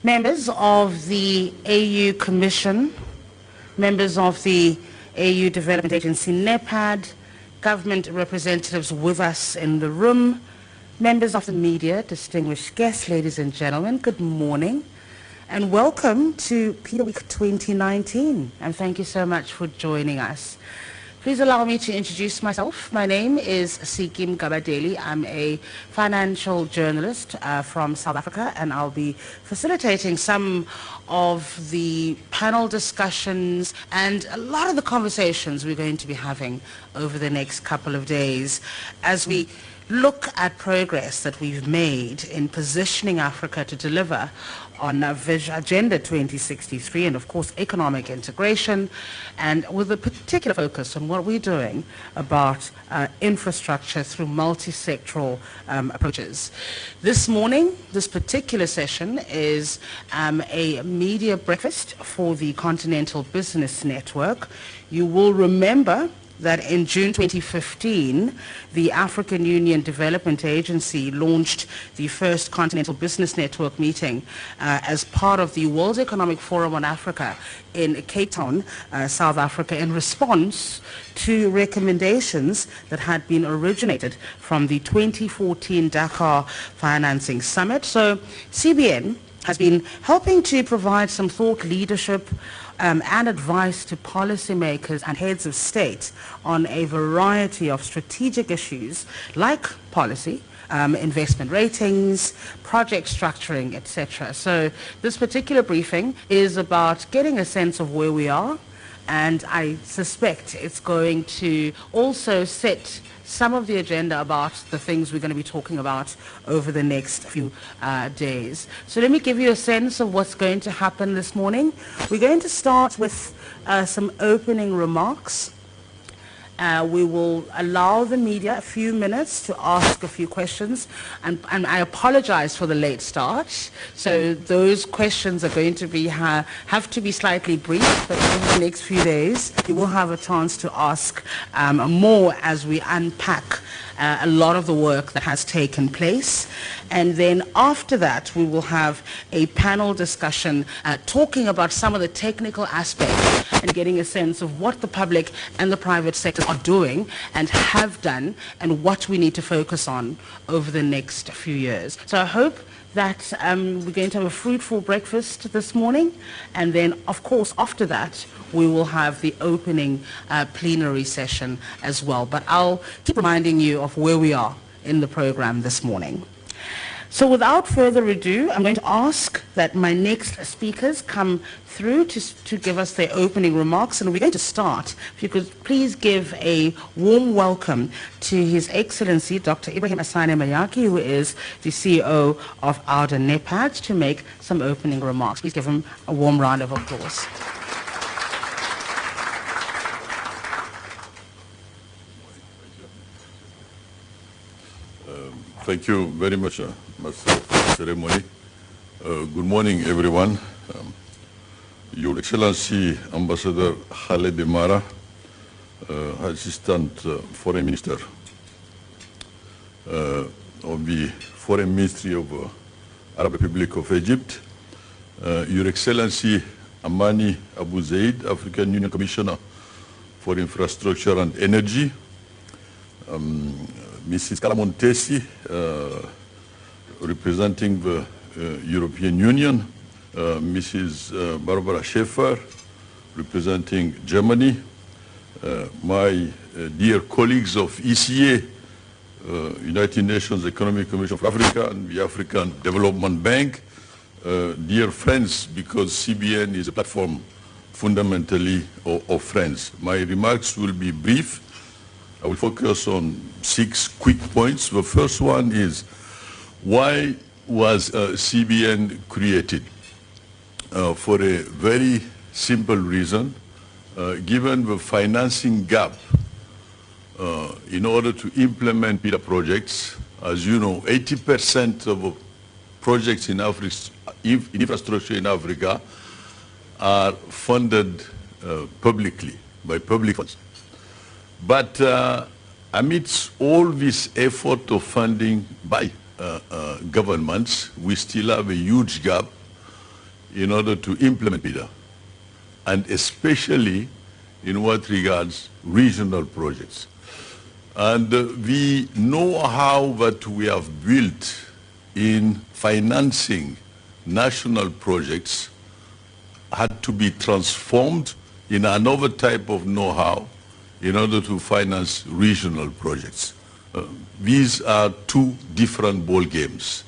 Members of the AU Commission, members of the AU Development Agency NEPAD, government representatives with us in the room, members of the media, distinguished guests, ladies and gentlemen, good morning and welcome to PIDA Week 2019, and thank you so much for joining us. Please allow me to introduce myself. My name is Sikim Gabadeli. I'm a financial journalist from South Africa, and I'll be facilitating some of the panel discussions and a lot of the conversations we're going to be having over the next couple of days as we look at progress that we've made in positioning Africa to deliver on Agenda 2063 and, of course, economic integration, and with a particular focus on what we're doing about infrastructure through multi-sectoral approaches. This morning, this particular session is a media breakfast for the Continental Business Network. You will remember that in June 2015, the African Union Development Agency launched the first Continental Business Network meeting as part of the World Economic Forum on Africa in Cape Town, South Africa, in response to recommendations that had been originated from the 2014 Dakar Financing Summit. So CBN has been helping to provide some thought leadership and advice to policymakers and heads of state on a variety of strategic issues like policy, investment ratings, project structuring, etc. So this particular briefing is about getting a sense of where we are, and I suspect it's going to also set some of the agenda about the things we're going to be talking about over the next few days. So let me give you a sense of what's going to happen this morning. We're going to start with some opening remarks. We will allow the media a few minutes to ask a few questions, and I apologize for the late start. So those questions are going to be have to be slightly brief, but over the next few days you will have a chance to ask more as we unpack a lot of the work that has taken place. And then after that, we will have a panel discussion talking about some of the technical aspects and getting a sense of what the public and the private sector are doing and have done and what we need to focus on over the next few years. So I hope that we're going to have a fruitful breakfast this morning, and then of course after that we will have the opening plenary session as well. But I'll keep reminding you of where we are in the program this morning. So without further ado, I'm going to ask that my next speakers come through to give us their opening remarks, and we're going to start. If you could please give a warm welcome to His Excellency Dr. Ibrahim Asane Mayaki, who is the CEO of AUDA NEPAD, to make some opening remarks. Please give him a warm round of applause. Thank you very much, Master Ceremony. Good morning, everyone. Your Excellency Ambassador Khaled Demara, Assistant Foreign Minister of the Foreign Ministry of Arab Republic of Egypt, Your Excellency Amani Abu Zaid, African Union Commissioner for Infrastructure and Energy, Mrs. Kalamontesi, representing the European Union, Mrs. Barbara Schaefer, representing Germany, my dear colleagues of ECA, United Nations Economic Commission for Africa, and the African Development Bank, dear friends, because CBN is a platform fundamentally of friends. My remarks will be brief. I will focus on 6 quick points. The first one is, why was CBN created? For a very simple reason. Given the financing gap in order to implement PIDA projects, as you know, 80% of projects in infrastructure in Africa are funded publicly, by public funds. But amidst all this effort of funding by governments, we still have a huge gap in order to implement PIDA, and especially in what regards regional projects. And the know-how that we have built in financing national projects had to be transformed in another type of know-how in order to finance regional projects. These are two different ball games.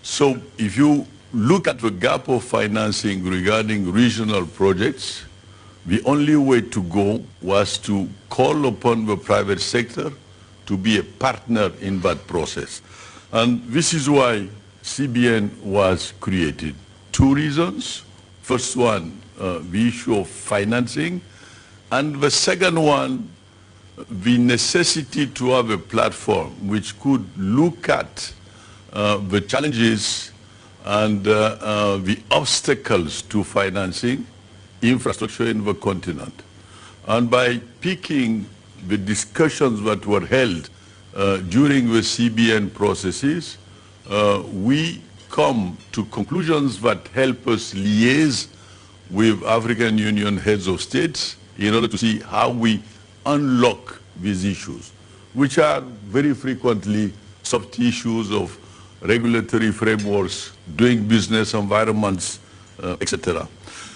So if you look at the gap of financing regarding regional projects, the only way to go was to call upon the private sector to be a partner in that process. And this is why CBN was created. Two reasons. First one, the issue of financing, and the second one, the necessity to have a platform which could look at the challenges and the obstacles to financing infrastructure in the continent. And by picking the discussions that were held during the CBN processes, we come to conclusions that help us liaise with African Union heads of states in order to see how we unlock these issues, which are very frequently soft issues of regulatory frameworks, doing business environments, etc.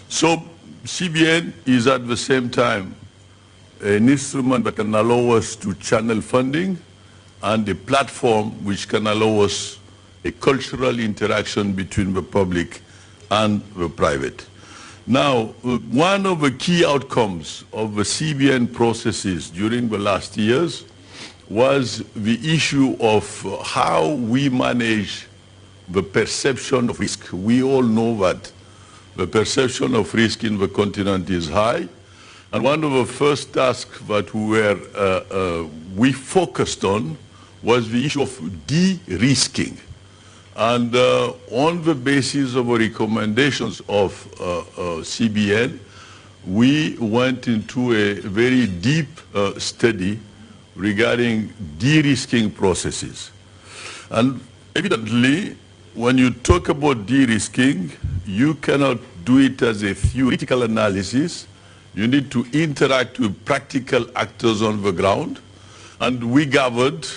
So CBN is at the same time an instrument that can allow us to channel funding and a platform which can allow us a cultural interaction between the public and the private. Now, one of the key outcomes of the CBN processes during the last years was the issue of how we manage the perception of risk. We all know that the perception of risk in the continent is high, and one of the first tasks that we focused on was the issue of de-risking. And on the basis of the recommendations of CBN, we went into a very deep study regarding de-risking processes. And evidently, when you talk about de-risking, you cannot do it as a theoretical analysis. You need to interact with practical actors on the ground. And we gathered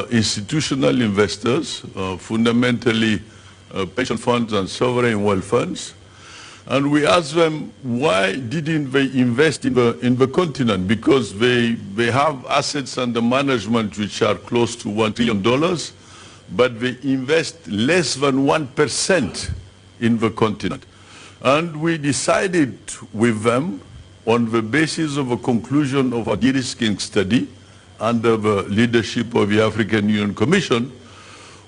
institutional investors, fundamentally pension funds and sovereign wealth funds, and we asked them, why didn't they invest in the continent? Because they have assets under management which are close to $1 trillion, but they invest less than 1% in the continent. And we decided with them, on the basis of a conclusion of a de-risking study, under the leadership of the African Union Commission,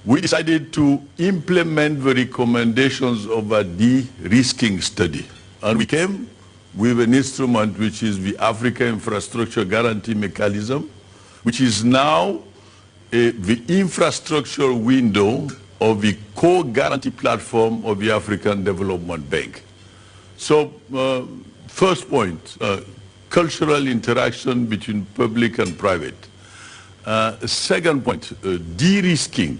we decided to implement the recommendations of a de-risking study. And we came with an instrument which is the Africa Infrastructure Guarantee Mechanism, which is now the infrastructure window of the core guarantee platform of the African Development Bank. So, first point, cultural interaction between public and private. Second point, de-risking,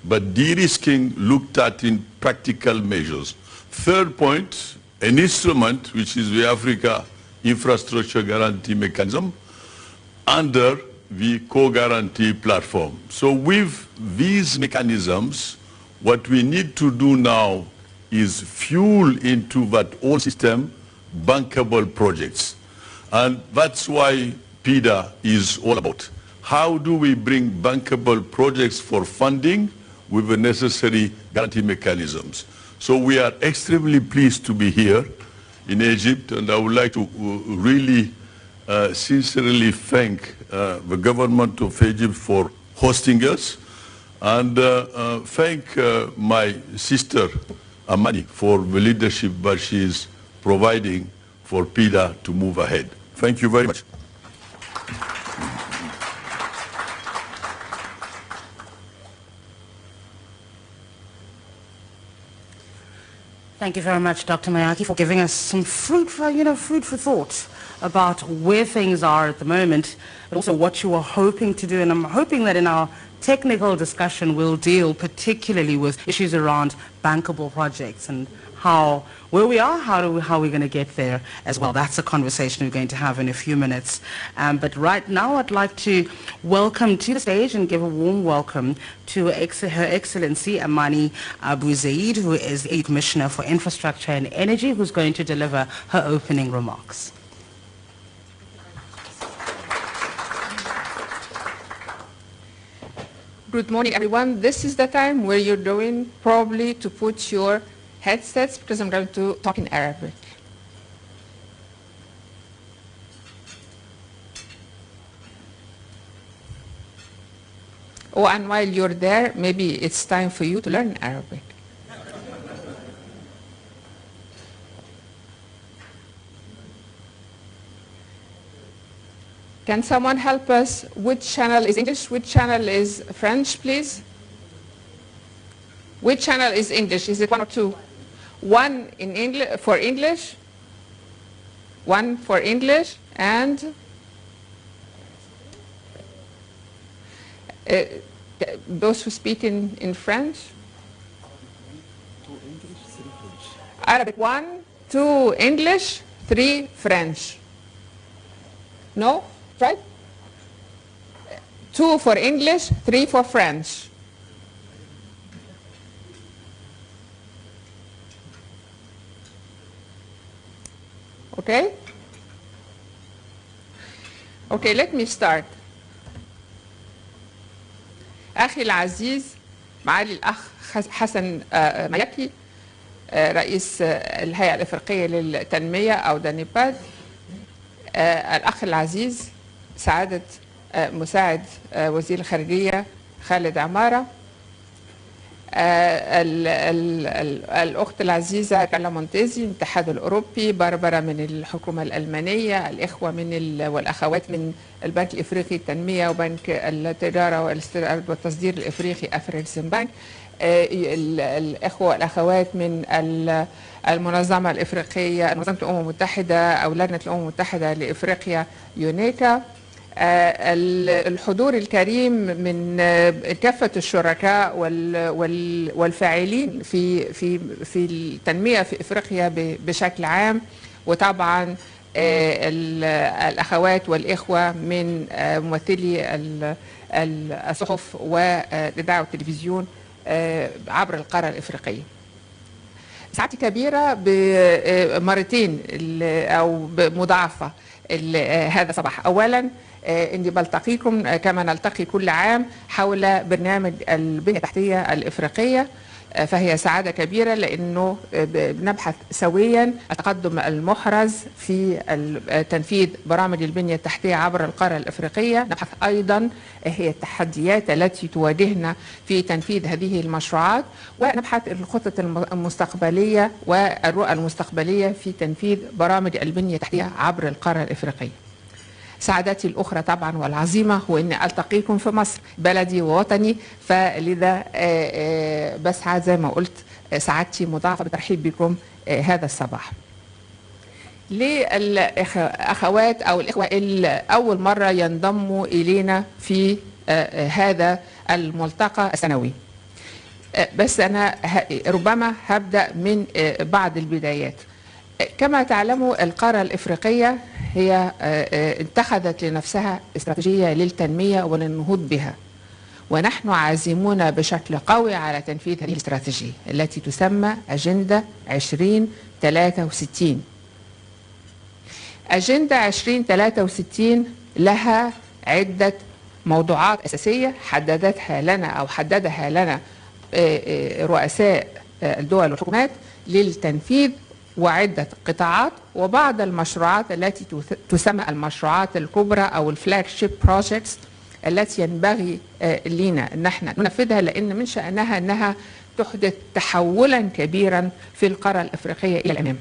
but de-risking looked at in practical measures. Third point, an instrument which is the Africa Infrastructure Guarantee Mechanism under the co-guarantee platform. So with these mechanisms, what we need to do now is fuel into that whole system bankable projects. And that's why PIDA is all about. How do we bring bankable projects for funding with the necessary guarantee mechanisms? So we are extremely pleased to be here in Egypt, and I would like to really sincerely thank the government of Egypt for hosting us, and thank my sister Amani for the leadership that she is providing for PIDA to move ahead. Thank you very much. Thank you very much, Dr. Mayaki, for giving us some food for thought about where things are at the moment, but also what you are hoping to do. And I'm hoping that in our technical discussion will deal particularly with issues around bankable projects and where we are, how we're going to get there as well. That's a conversation we're going to have in a few minutes. But right now, I'd like to welcome to the stage and give a warm welcome to Her Excellency Amani Abu Zaid, who is the Commissioner for Infrastructure and Energy, who's going to deliver her opening remarks. Good morning, everyone. This is the time where you're going probably to put your headsets, because I'm going to talk in Arabic. Oh, and while you're there, maybe it's time for you to learn Arabic. Can someone help us? Which channel is English? Which channel is French, please? Which channel is English? Is it one or two? One in English for English, one for English, and those who speak in French? Arabic, 1, 2 English, 3 French. No? Right? 2 for English, 3 for French. Okay? Okay, let me start. أخي العزيز معالي الأخ حسن مياكي رئيس الهيئة الإفريقية للتنمية أو دانيباد، الأخ العزيز سعادة مساعد وزير الخارجية خالد عمارة، الأخت العزيزة كارلا مونتيزي من الاتحاد الأوروبي، باربرا من الحكومة الألمانية، الإخوة والأخوات من البنك الإفريقي للتنمية وبنك التجارة والاستيراد والتصدير الإفريقي أفريكسن بنك، الإخوة والأخوات من المنظمة الإفريقية، منظمة الأمم المتحدة أو لجنة الأمم المتحدة لإفريقيا يونيكا، الحضور الكريم من كافة الشركاء والفاعلين في التنمية في إفريقيا بشكل عام، وطبعا الأخوات والإخوة من ممثلي الصحف والإذاعة والتلفزيون عبر القارة الإفريقية. سعادتي كبيرة بمرتين أو بمضاعفة هذا الصباح. أولا إني بلتقيكم كما نلتقي كل عام حول برنامج البنية التحتية الإفريقية، فهي سعادة كبيرة لأنه بنبحث سويا التقدم المحرز في تنفيذ برامج البنية التحتية عبر القارة الإفريقية. نبحث أيضا هي التحديات التي تواجهنا في تنفيذ هذه المشروعات، ونبحث الخطط المستقبلية والرؤى المستقبلية في تنفيذ برامج البنية التحتية عبر القارة الإفريقية. سعادتي الأخرى طبعا والعظيمة هو أني ألتقيكم في مصر بلدي ووطني، فلذا بسعد زي ما قلت سعادتي مضاعفة بالترحيب بكم هذا الصباح. للأخوات أو الإخوة اللي أول مرة ينضموا إلينا في هذا الملتقى السنوي، بس أنا ربما هبدأ من بعض البدايات. كما تعلموا القارة الإفريقية هي اتخذت لنفسها استراتيجية للتنمية وللنهوض بها، ونحن عازمون بشكل قوي على تنفيذ هذه الاستراتيجية التي تسمى أجندة 2063. أجندة 2063 لها عدة موضوعات أساسية حددها لنا رؤساء الدول والحكومات للتنفيذ، وعدة قطاعات وبعض المشروعات التي تسمى المشروعات الكبرى أو الفلاج شيب بروجيكتس التي ينبغي لنا أن احنا ننفذها، لأن من شأنها أنها تحدث تحولا كبيرا في القارة الإفريقية إلى الأمام.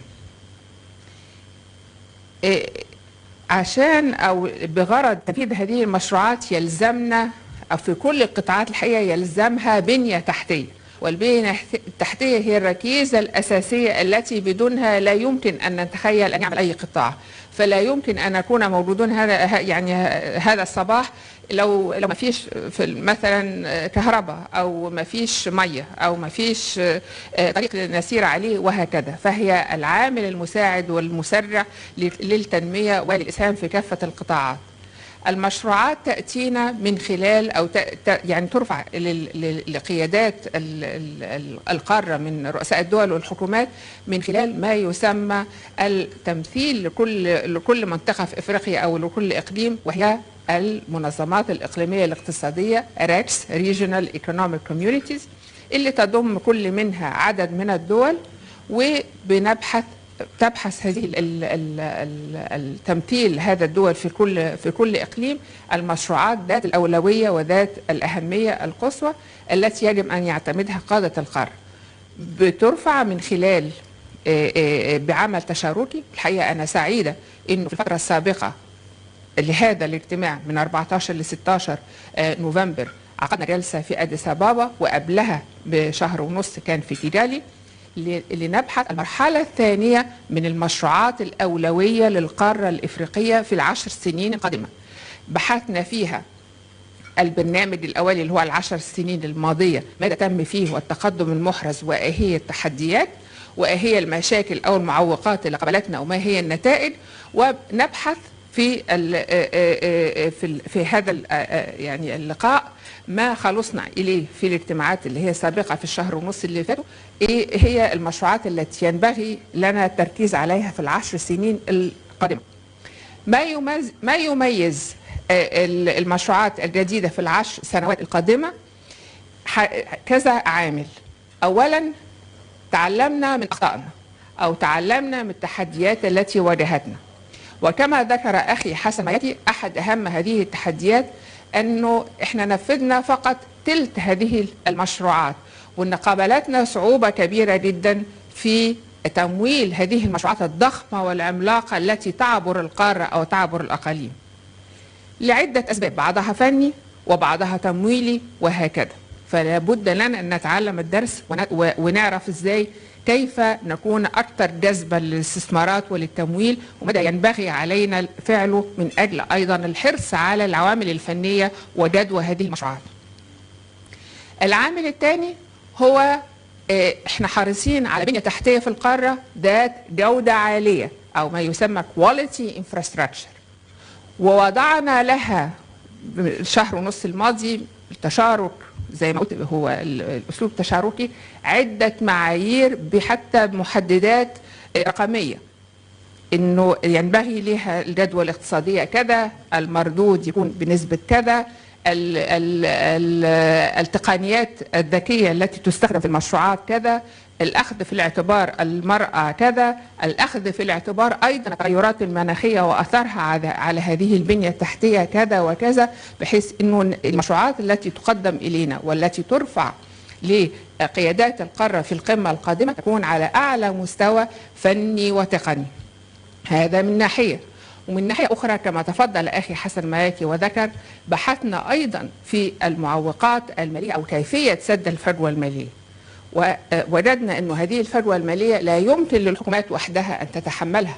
عشان أو بغرض تنفيذ هذه المشروعات يلزمنا أو في كل القطاعات الحقيقة يلزمها بنية تحتية، والبنية التحتية هي الركيزة الأساسية التي بدونها لا يمكن أن نتخيل أن يعمل أي قطاع. فلا يمكن أن نكون موجودون هذا الصباح لو ما فيش مثلا كهرباء أو ما فيش مية أو ما فيش طريق نسير عليه وهكذا. فهي العامل المساعد والمسرع للتنمية وللإسهام في كافة القطاعات. المشروعات تأتينا من خلال أو يعني ترفع لقيادات القارة من رؤساء الدول والحكومات من خلال ما يسمى التمثيل لكل منطقة في إفريقيا أو لكل إقليم، وهي المنظمات الإقليمية الاقتصادية RECs Regional Economic Communities، اللي تضم كل منها عدد من الدول، تبحث هذه التمثيل هذا الدول في كل إقليم المشروعات ذات الأولوية وذات الأهمية القصوى التي يجب أن يعتمدها قادة القارة. بترفع من خلال بعمل تشاركي. الحقيقة أنا سعيدة إنه في الفترة السابقة لهذا الاجتماع من 14 ل 16 نوفمبر عقدنا جلسة في أديس أبابا، وقبلها بشهر ونص كان في كيجالي، لنبحث المرحلة الثانية من المشروعات الأولوية للقارة الإفريقية في ال10 سنين القادمة. بحثنا فيها البرنامج الأولي اللي هو ال10 سنين الماضية، ماذا تم فيه والتقدم المحرز وإيه هي التحديات وإيه هي المشاكل أو المعوقات اللي قابلتنا وما هي النتائج. ونبحث في هذا يعني اللقاء ما خلصنا إليه في الاجتماعات اللي هي سابقة في الشهر ونص اللي فاتوا، إيه هي المشروعات التي ينبغي لنا التركيز عليها في ال10 سنين القادمة. ما يميز المشروعات الجديدة في ال10 سنوات القادمة كذا عامل. أولا، تعلمنا من أخطائنا أو تعلمنا من التحديات التي واجهتنا. وكما ذكر أخي حسن مياتي، أحد أهم هذه التحديات أنه إحنا نفذنا فقط تلت هذه المشروعات، وأن قابلتنا صعوبة كبيرة جدا في تمويل هذه المشروعات الضخمة والعملاقة التي تعبر القارة أو تعبر الأقاليم لعدة أسباب، بعضها فني وبعضها تمويلي وهكذا. فلا بد لنا أن نتعلم الدرس ونعرف إزاي كيف نكون أكثر جذبا للاستثمارات وللتمويل، وماذا ينبغي علينا فعله من أجل أيضا الحرص على العوامل الفنية وجدوى هذه المشروعات. العامل الثاني هو احنا حريصين على بنية تحتية في القارة ذات جودة عالية أو ما يسمى quality infrastructure، ووضعنا لها الشهر ونص الماضي التشارك زي ما قلت هو الأسلوب التشاركي عدة معايير بحتى محددات رقمية، إنه ينبغي لها الجدوى الاقتصادية كذا، المردود يكون بنسبة كذا، التقنيات الذكية التي تستخدم في المشروعات كذا، الأخذ في الاعتبار المرأة كذا، الأخذ في الاعتبار أيضا التغيرات المناخية وأثرها على هذه البنية التحتية كذا وكذا، بحيث أنه المشروعات التي تقدم إلينا والتي ترفع لقيادات القارة في القمة القادمة تكون على أعلى مستوى فني وتقني. هذا من ناحية. ومن ناحية أخرى كما تفضل أخي حسن مياتي وذكر، بحثنا أيضا في المعوقات المالية أو كيفية سد الفجوة المالية، ووجدنا أن هذه الفجوة المالية لا يمكن للحكومات وحدها أن تتحملها،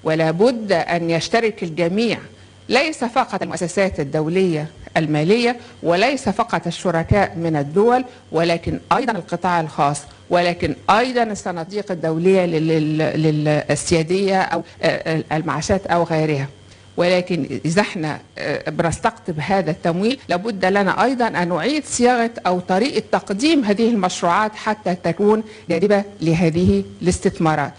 ولا بد أن يشترك الجميع، ليس فقط المؤسسات الدولية المالية وليس فقط الشركاء من الدول، ولكن أيضا القطاع الخاص، ولكن أيضا الصناديق الدولية للسيادية أو المعاشات أو غيرها. ولكن إذا احنا بنستقطب هذا التمويل لابد لنا أيضا أن نعيد صياغة أو طريقة تقديم هذه المشروعات حتى تكون جاذبة لهذه الاستثمارات،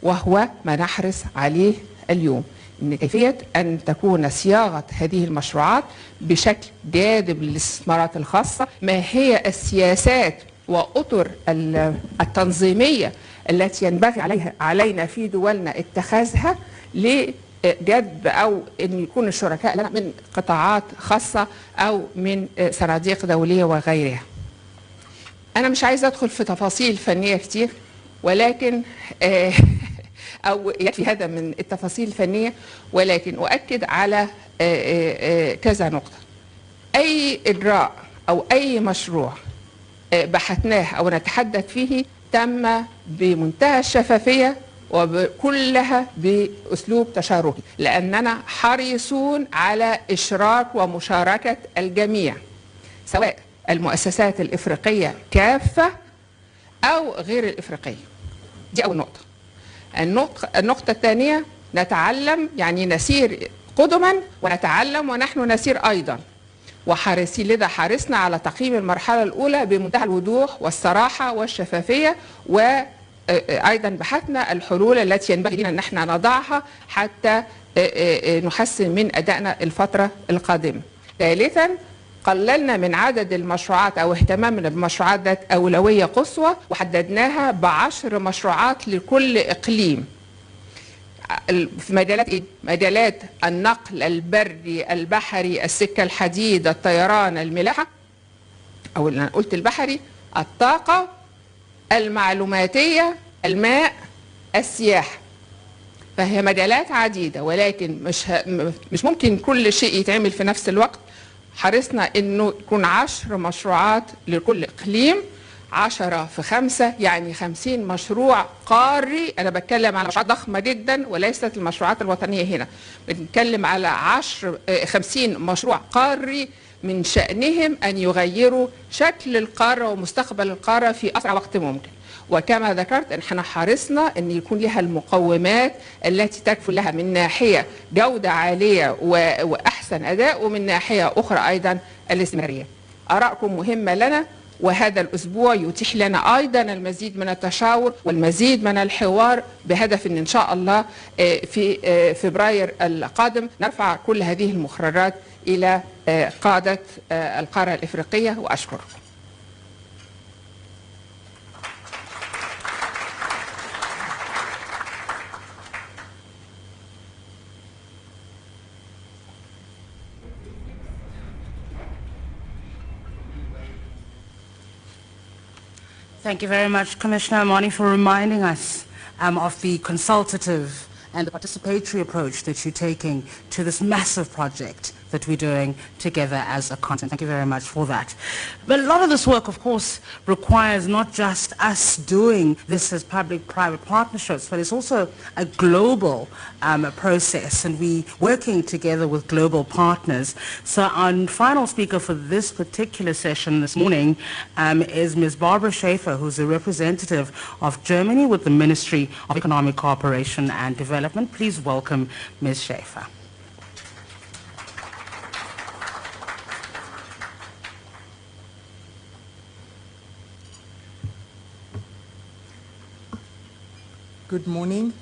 وهو ما نحرص عليه اليوم، إن كيفية أن تكون صياغة هذه المشروعات بشكل جاذب للاستثمارات الخاصة. ما هي السياسات وأطر التنظيمية التي ينبغي علينا في دولنا اتخاذها لجذب أو أن يكون الشركاء لنا من قطاعات خاصة أو من صناديق دولية وغيرها. أنا مش عايزة أدخل في تفاصيل فنية كتير، ولكن أو يكفي هذا من التفاصيل الفنية، ولكن أؤكد على كذا نقطة. أي إجراء أو أي مشروع بحثناه أو نتحدث فيه تم بمنتهى الشفافية وكلها بأسلوب تشاركي، لأننا حريصون على إشراك ومشاركة الجميع سواء المؤسسات الإفريقية كافة أو غير الإفريقية. دي أول نقطة. النقطة الثانية، نتعلم، يعني نسير قدما ونتعلم ونحن نسير أيضا، وحريصين لذا حرصنا على تقييم المرحلة الأولى بمنتهى الوضوح والصراحة والشفافية، وأيضا بحثنا الحلول التي ينبغي لنا أن احنا نضعها حتى نحسن من أدائنا الفترة القادمة. ثالثا، قللنا من عدد المشروعات أو اهتمامنا بمشروعات ذات أولوية قصوى وحددناها ب10 مشروعات لكل إقليم في مجالات إيه؟ مجالات النقل البري، البحري، السكة الحديد، الطيران، الملاحة، أو اللي أنا قلت البحري، الطاقة، المعلوماتية، الماء، السياحة. فهي مجالات عديدة، ولكن مش ممكن كل شيء يتعمل في نفس الوقت. حرصنا إنه يكون 10 مشروعات لكل إقليم، 10 في 5 يعني 50 مشروع قاري. أنا بتكلم على مشروعات ضخمة جدا وليست المشروعات الوطنية هنا، بنتكلم على 50 مشروع قاري من شأنهم أن يغيروا شكل القارة ومستقبل القارة في أسرع وقت ممكن. وكما ذكرت احنا حرصنا ان يكون لها المقومات التي تكفل لها من ناحية جودة عالية واحسن اداء، ومن ناحية اخرى ايضا الاستمرارية. ارائكم مهمة لنا، وهذا الاسبوع يتيح لنا ايضا المزيد من التشاور والمزيد من الحوار بهدف ان شاء الله في فبراير القادم نرفع كل هذه المخرجات الى قادة القارة الافريقية. واشكركم. Thank you very much, Commissioner Amani, for reminding us of the consultative and the participatory approach that you're taking to this massive project that we're doing together as a continent. Thank you very much for that. But a lot of this work, of course, requires not just us doing this as public-private partnerships, but it's also a global process, and we're working together with global partners. So our final speaker for this particular session this morning is Ms. Barbara Schaefer, who's a representative of Germany with the Ministry of Economic Cooperation and Development. Please welcome Ms. Schaefer. Good morning.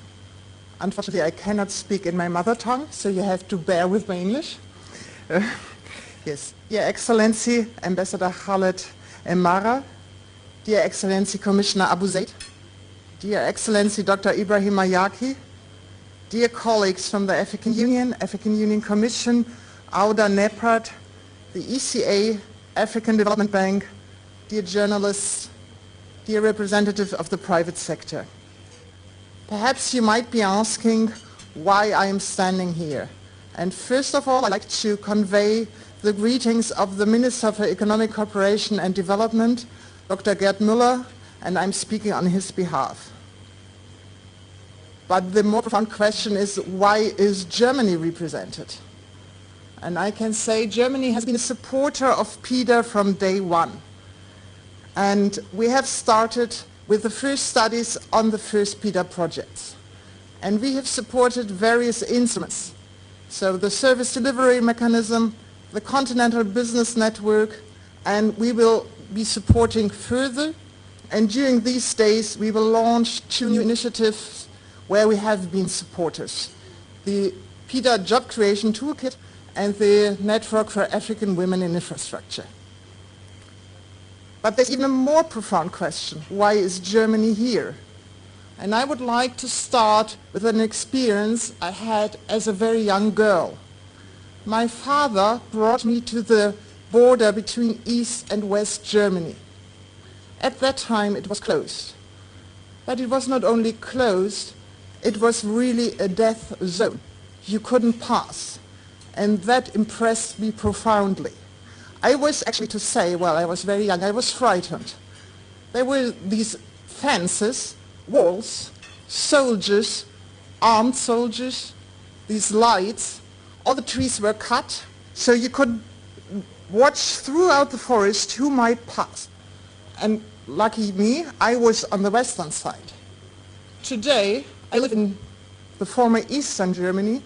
Unfortunately, I cannot speak in my mother tongue, so you have to bear with my English. Yes, Your Excellency, Ambassador Khaled Emara, Dear Excellency Commissioner Abu Zaid, Dear Excellency Dr. Ibrahim Mayaki, dear colleagues from the African Union Commission, AUDA, NEPAD, the ECA, African Development Bank, dear journalists, dear representatives of the private sector. Perhaps you might be asking why I am standing here. And first of all, I'd like to convey the greetings of the Minister for Economic Cooperation and Development, Dr. Gerd Müller, and I'm speaking on his behalf. But the more profound question is, why is Germany represented? And I can say Germany has been a supporter of PIDA from day one. And we have started with the first studies on the first PIDA projects. And we have supported various instruments. So the service delivery mechanism, the Continental Business Network, and we will be supporting further. And during these days, we will launch 2 new initiatives where we have been supporters. The PIDA Job Creation Toolkit and the Network for African Women in Infrastructure. But there's even a more profound question. Why is Germany here? And I would like to start with an experience I had as a very young girl. My father brought me to the border between East and West Germany. At that time it was closed. But it was not only closed, it was really a death zone. You couldn't pass. And that impressed me profoundly. I was actually to say, well, I was very young, I was frightened. There were these fences, walls, soldiers, armed soldiers, these lights. All the trees were cut, so you could watch throughout the forest who might pass. And lucky me, I was on the western side. Today, I live in the former Eastern Germany,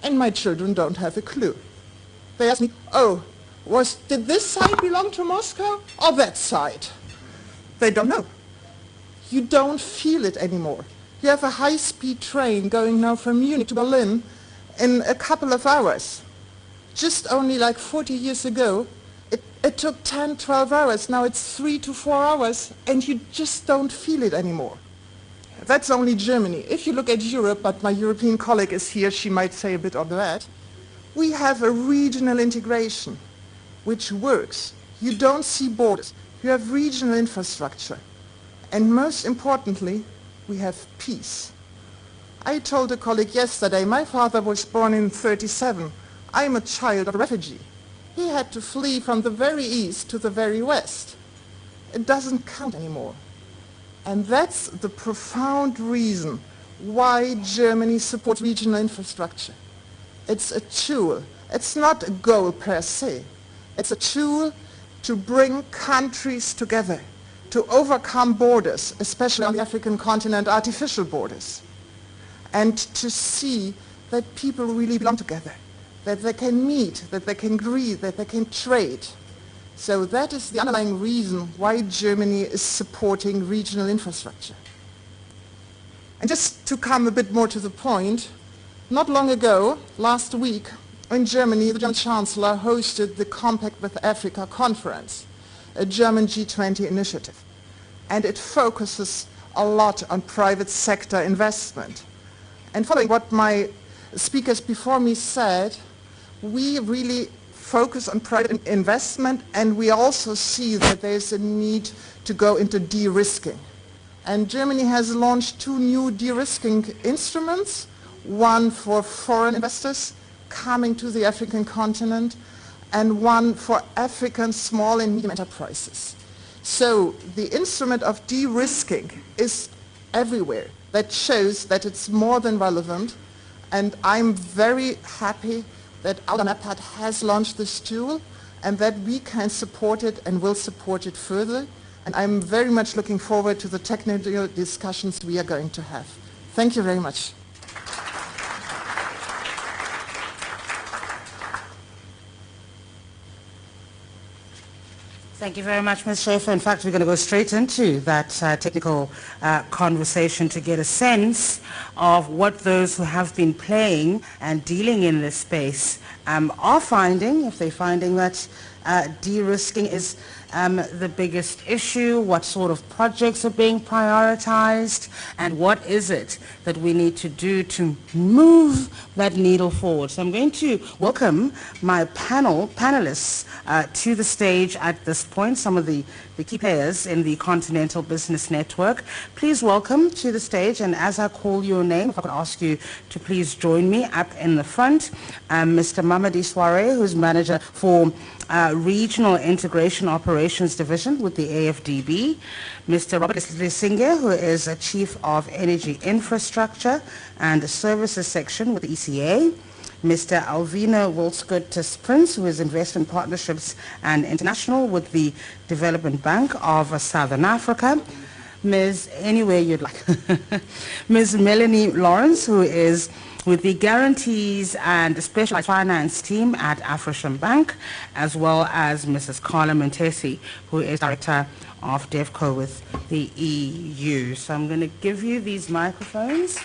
and my children don't have a clue. They ask me, oh, did this side belong to Moscow or that side? They don't know. You don't feel it anymore. You have a high-speed train going now from Munich to Berlin in a couple of hours. Just only like 40 years ago, it took 10, 12 hours. Now it's 3 to 4 hours, and you just don't feel it anymore. That's only Germany. If you look at Europe, but my European colleague is here, she might say a bit on that. We have a regional integration which works. You don't see borders. You have regional infrastructure. And most importantly, we have peace. I told a colleague yesterday, my father was born in 1937. I'm a child of a refugee. He had to flee from the very east to the very west. It doesn't count anymore. And that's the profound reason why Germany supports regional infrastructure. It's a tool. It's not a goal per se. It's a tool to bring countries together, to overcome borders, especially on the African continent, artificial borders, and to see that people really belong together, that they can meet, that they can agree, that they can trade. So that is the underlying reason why Germany is supporting regional infrastructure. And just to come a bit more to the point, not long ago, last week, in Germany, the German Chancellor hosted the Compact with Africa conference, a German G20 initiative. And it focuses a lot on private sector investment. And following what my speakers before me said, we really focus on private investment, and we also see that there's a need to go into de-risking. And Germany has launched 2 new de-risking instruments, one for foreign investors coming to the African continent, and one for African small and medium enterprises. So the instrument of de-risking is everywhere. That shows that it's more than relevant, and I'm very happy that our NEPAD has launched this tool and that we can support it and will support it further. And I'm very much looking forward to the technical discussions we are going to have. Thank you very much. Thank you very much, Ms. Schaefer. In fact, we're going to go straight into that technical conversation to get a sense of what those who have been playing and dealing in this space are finding, if they're finding that de-risking is the biggest issue, what sort of projects are being prioritized, and what is it that we need to do to move that needle forward. So I'm going to welcome my panelists to the stage at this point, some of the key players in the Continental Business Network. Please welcome to the stage, and as I call your name, if I could ask you to please join me up in the front, Mr. Mamadi Soare, who's manager for Regional Integration Operations Division with the AFDB, Mr. Robert Lesinge, who is a Chief of Energy Infrastructure and Services Section with the ECA, Mr. Alvina Wolskut-Prince, who is Investment Partnerships and International with the Development Bank of Southern Africa, Ms. Anywhere you'd like, Ms. Melanie Lawrence, who is with the Guarantees and Specialized Finance team at Afrisham Bank, as well as Mrs. Carla Montesi, who is Director of DevCo with the EU. So I'm going to give you these microphones.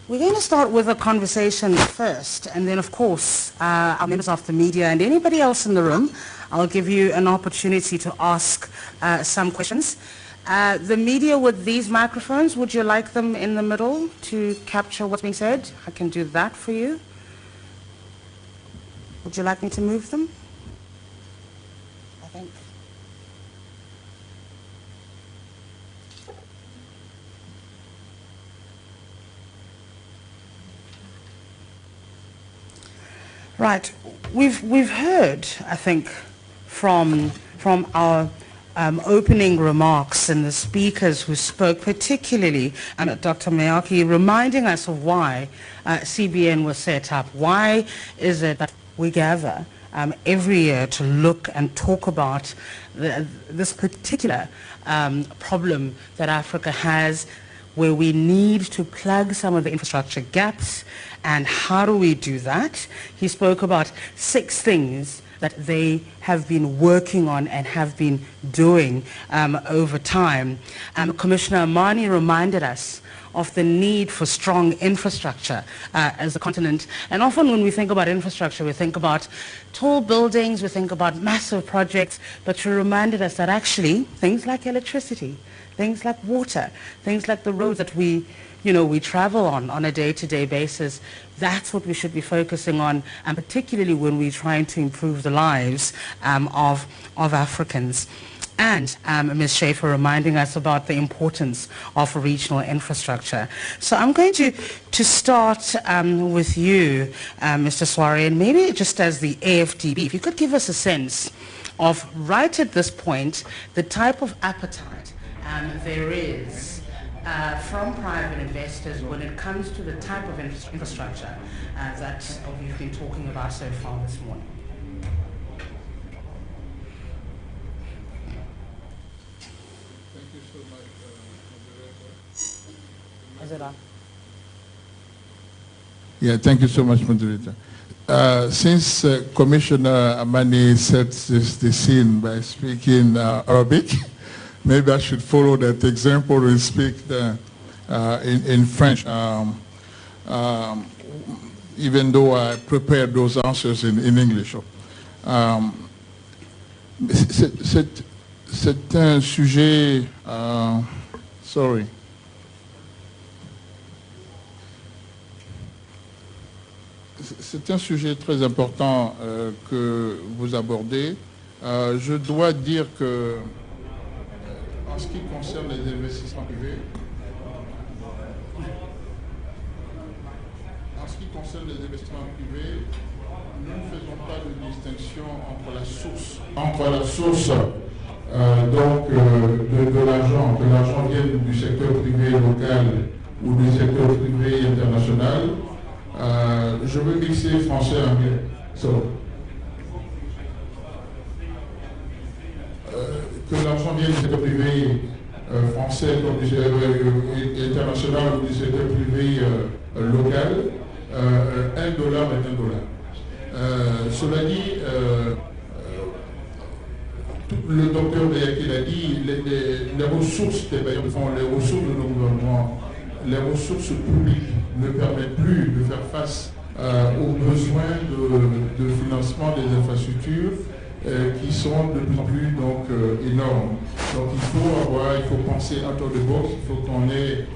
We're going to start with a conversation first, and then, of course, our members of the media and anybody else in the room, I'll give you an opportunity to ask some questions. The media with these microphones, would you like them in the middle to capture what's being said? I can do that for you. Would you like me to move them? I think. Right. We've heard, I think, from our opening remarks and the speakers who spoke, particularly Dr. Mayaki, reminding us of why CBN was set up. Why is it that we gather every year to look and talk about this particular problem that Africa has, where we need to plug some of the infrastructure gaps, and how do we do that? He spoke about 6 things that they have been working on and have been doing over time. Commissioner Amani reminded us of the need for strong infrastructure as a continent. And often when we think about infrastructure, we think about tall buildings, we think about massive projects, but she reminded us that actually things like electricity, things like water, things like the roads that we travel on a day-to-day basis, that's what we should be focusing on, and particularly when we're trying to improve the lives of Africans. And Ms. Schaefer reminding us about the importance of regional infrastructure. So I'm going to start with you, Mr. Soare, and maybe just as the AFDB, if you could give us a sense of, right at this point, the type of appetite there is from private investors when it comes to the type of infrastructure that we've been talking about so far this morning. Thank you so much, moderator. Is it on? Yeah, thank you so much, moderator. Since Commissioner Amani sets the scene by speaking Arabic, maybe I should follow that example and speak in French, even though I prepared those answers in English. C'est un sujet, c'est un sujet très important que vous abordez. Je dois dire que en ce qui concerne les investissements privés, nous ne faisons pas de distinction entre la source de l'argent, que l'argent vienne du secteur privé local ou du secteur privé international. Je veux mixer français et anglais. Que l'argent vienne du secteur privé français comme du secteur international ou du secteur privé local, $1 est $1. Cela dit, le docteur Mayaki l'a dit, les ressources des bailleurs de fonds, les ressources de nos gouvernements, les ressources publiques ne permettent plus de faire face aux besoins de financement des infrastructures qui sont de plus en plus énormes. Donc il faut penser out of the box, il faut qu'on ait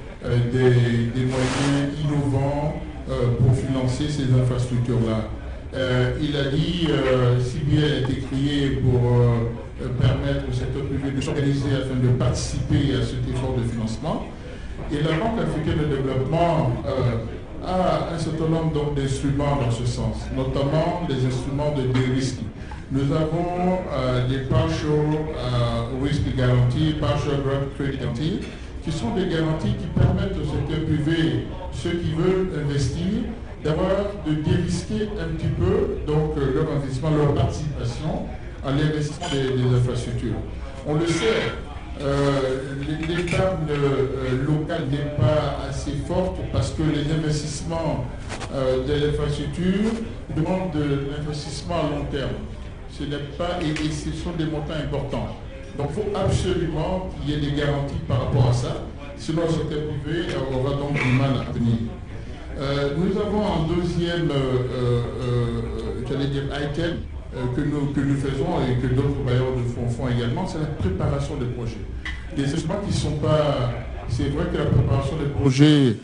des moyens innovants pour financer ces infrastructures-là. Il a dit, CBN a été créé pour permettre au secteur privé de s'organiser afin de participer à cet effort de financement. Et la Banque africaine de développement a un certain nombre d'instruments dans ce sens, notamment des instruments de dérisque. Nous avons des partial risk guarantee, partial grant credit guarantee, qui sont des garanties qui permettent au secteur privé, ceux qui veulent investir, de dérisquer un petit peu leur investissement, leur participation à l'investissement des infrastructures. On le sait, l'épargne locale n'est pas assez forte parce que les investissements de l'infrastructure demandent de l'investissement à long terme. Ce n'est pas, et ce sont des montants importants. Donc il faut absolument qu'il y ait des garanties par rapport à ça, sinon le secteur privé aura donc du mal à venir. Nous avons un deuxième item que nous faisons et que d'autres bailleurs de fonds font également, c'est la préparation des projets. Des instruments qui ne sont pas... C'est vrai que la préparation des projets,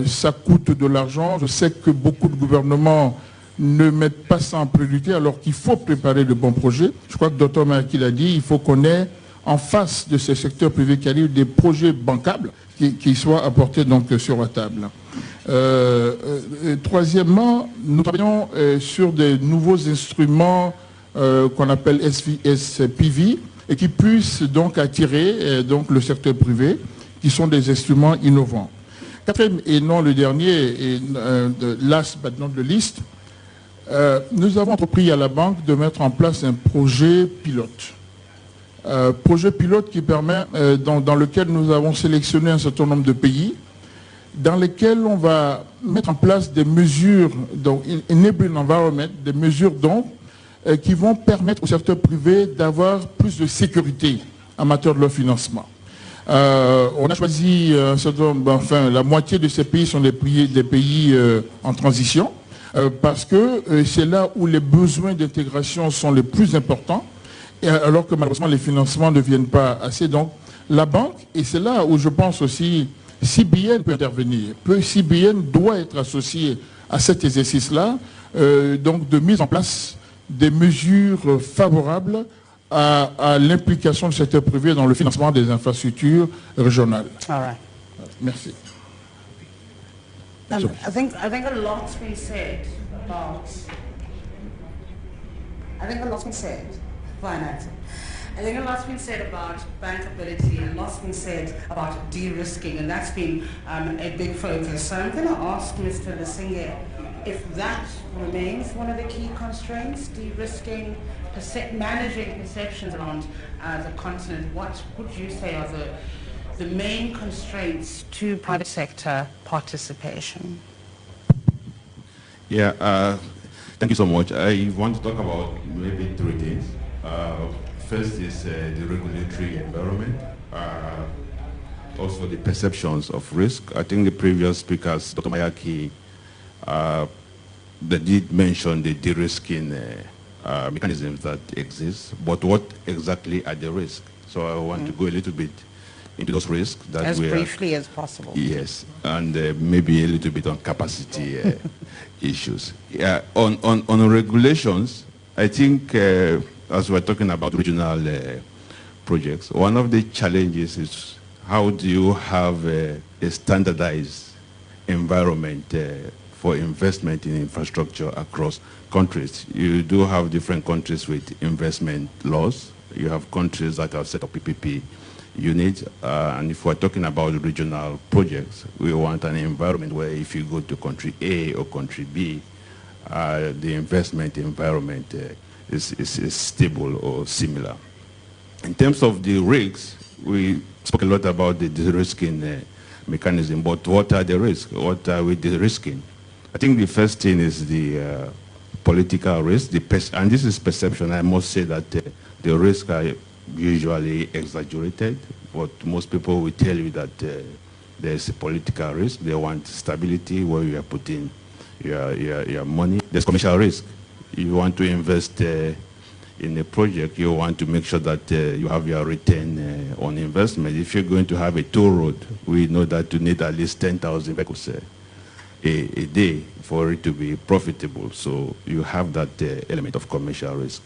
ça coûte de l'argent. Je sais que beaucoup de gouvernements ne mettent pas ça en priorité alors qu'il faut préparer de bons projets. Je crois que le Dr Mayaki l'a dit, il faut qu'on ait en face de ce secteur privé qui arrive des projets bancables qui soient apportés donc sur la table. Troisièmement, nous travaillons sur des nouveaux instruments qu'on appelle SPV et qui puissent donc attirer donc le secteur privé, qui sont des instruments innovants. Quatrième et non le dernier, et last but not the least, nous avons entrepris à la banque de mettre en place un projet pilote. Projet pilote qui permet, dans lequel nous avons sélectionné un certain nombre de pays, dans lesquels on va mettre en place des mesures, donc enabling environment, des mesures donc qui vont permettre au secteur privé d'avoir plus de sécurité en matière de leur financement. On a choisi la moitié de ces pays sont des pays en transition parce que c'est là où les besoins d'intégration sont les plus importants, et alors que malheureusement les financements ne viennent pas assez. Donc la banque, et c'est là où je pense aussi CBN peut intervenir. CBN doit être associé à cet exercice-là, donc de mise en place des mesures favorables à l'implication du secteur privé dans le financement des infrastructures régionales. All right. Merci. I think a lot's been said about. I think a lot's been said. Finance. I think a lot's been said about bankability, and a lot's been said about de-risking, and that's been a big focus. So I'm going to ask Mr. Lesinge if that remains one of the key constraints, de-risking, managing perceptions around the continent. What would you say are the main constraints to private sector participation? Yeah, thank you so much. I want to talk about maybe three things. First is the regulatory environment, also the perceptions of risk. I think the previous speakers, Dr. Mayaki, they did mention the de-risking mechanisms that exist, but what exactly are the risks? So I want to go a little bit into those risks. That as briefly as possible. Yes, and maybe a little bit on capacity issues. On regulations, I think as we're talking about regional projects, one of the challenges is how do you have a standardized environment for investment in infrastructure across countries. You do have different countries with investment laws. You have countries that have set up PPP units. And if we're talking about regional projects, we want an environment where if you go to country A or country B, the investment environment is stable or similar. In terms of the risks, we spoke a lot about the de-risking mechanism, but what are the risks? What are we de-risking? I think the first thing is the political risk, and this is perception. I must say that the risks are usually exaggerated, but most people will tell you that there's a political risk. They want stability where you are putting your money. There's commercial risk. You want to invest in a project, you want to make sure that you have your return on investment. If you're going to have a toll road, we know that you need at least 10,000 vehicles a day for it to be profitable. So you have that element of commercial risk.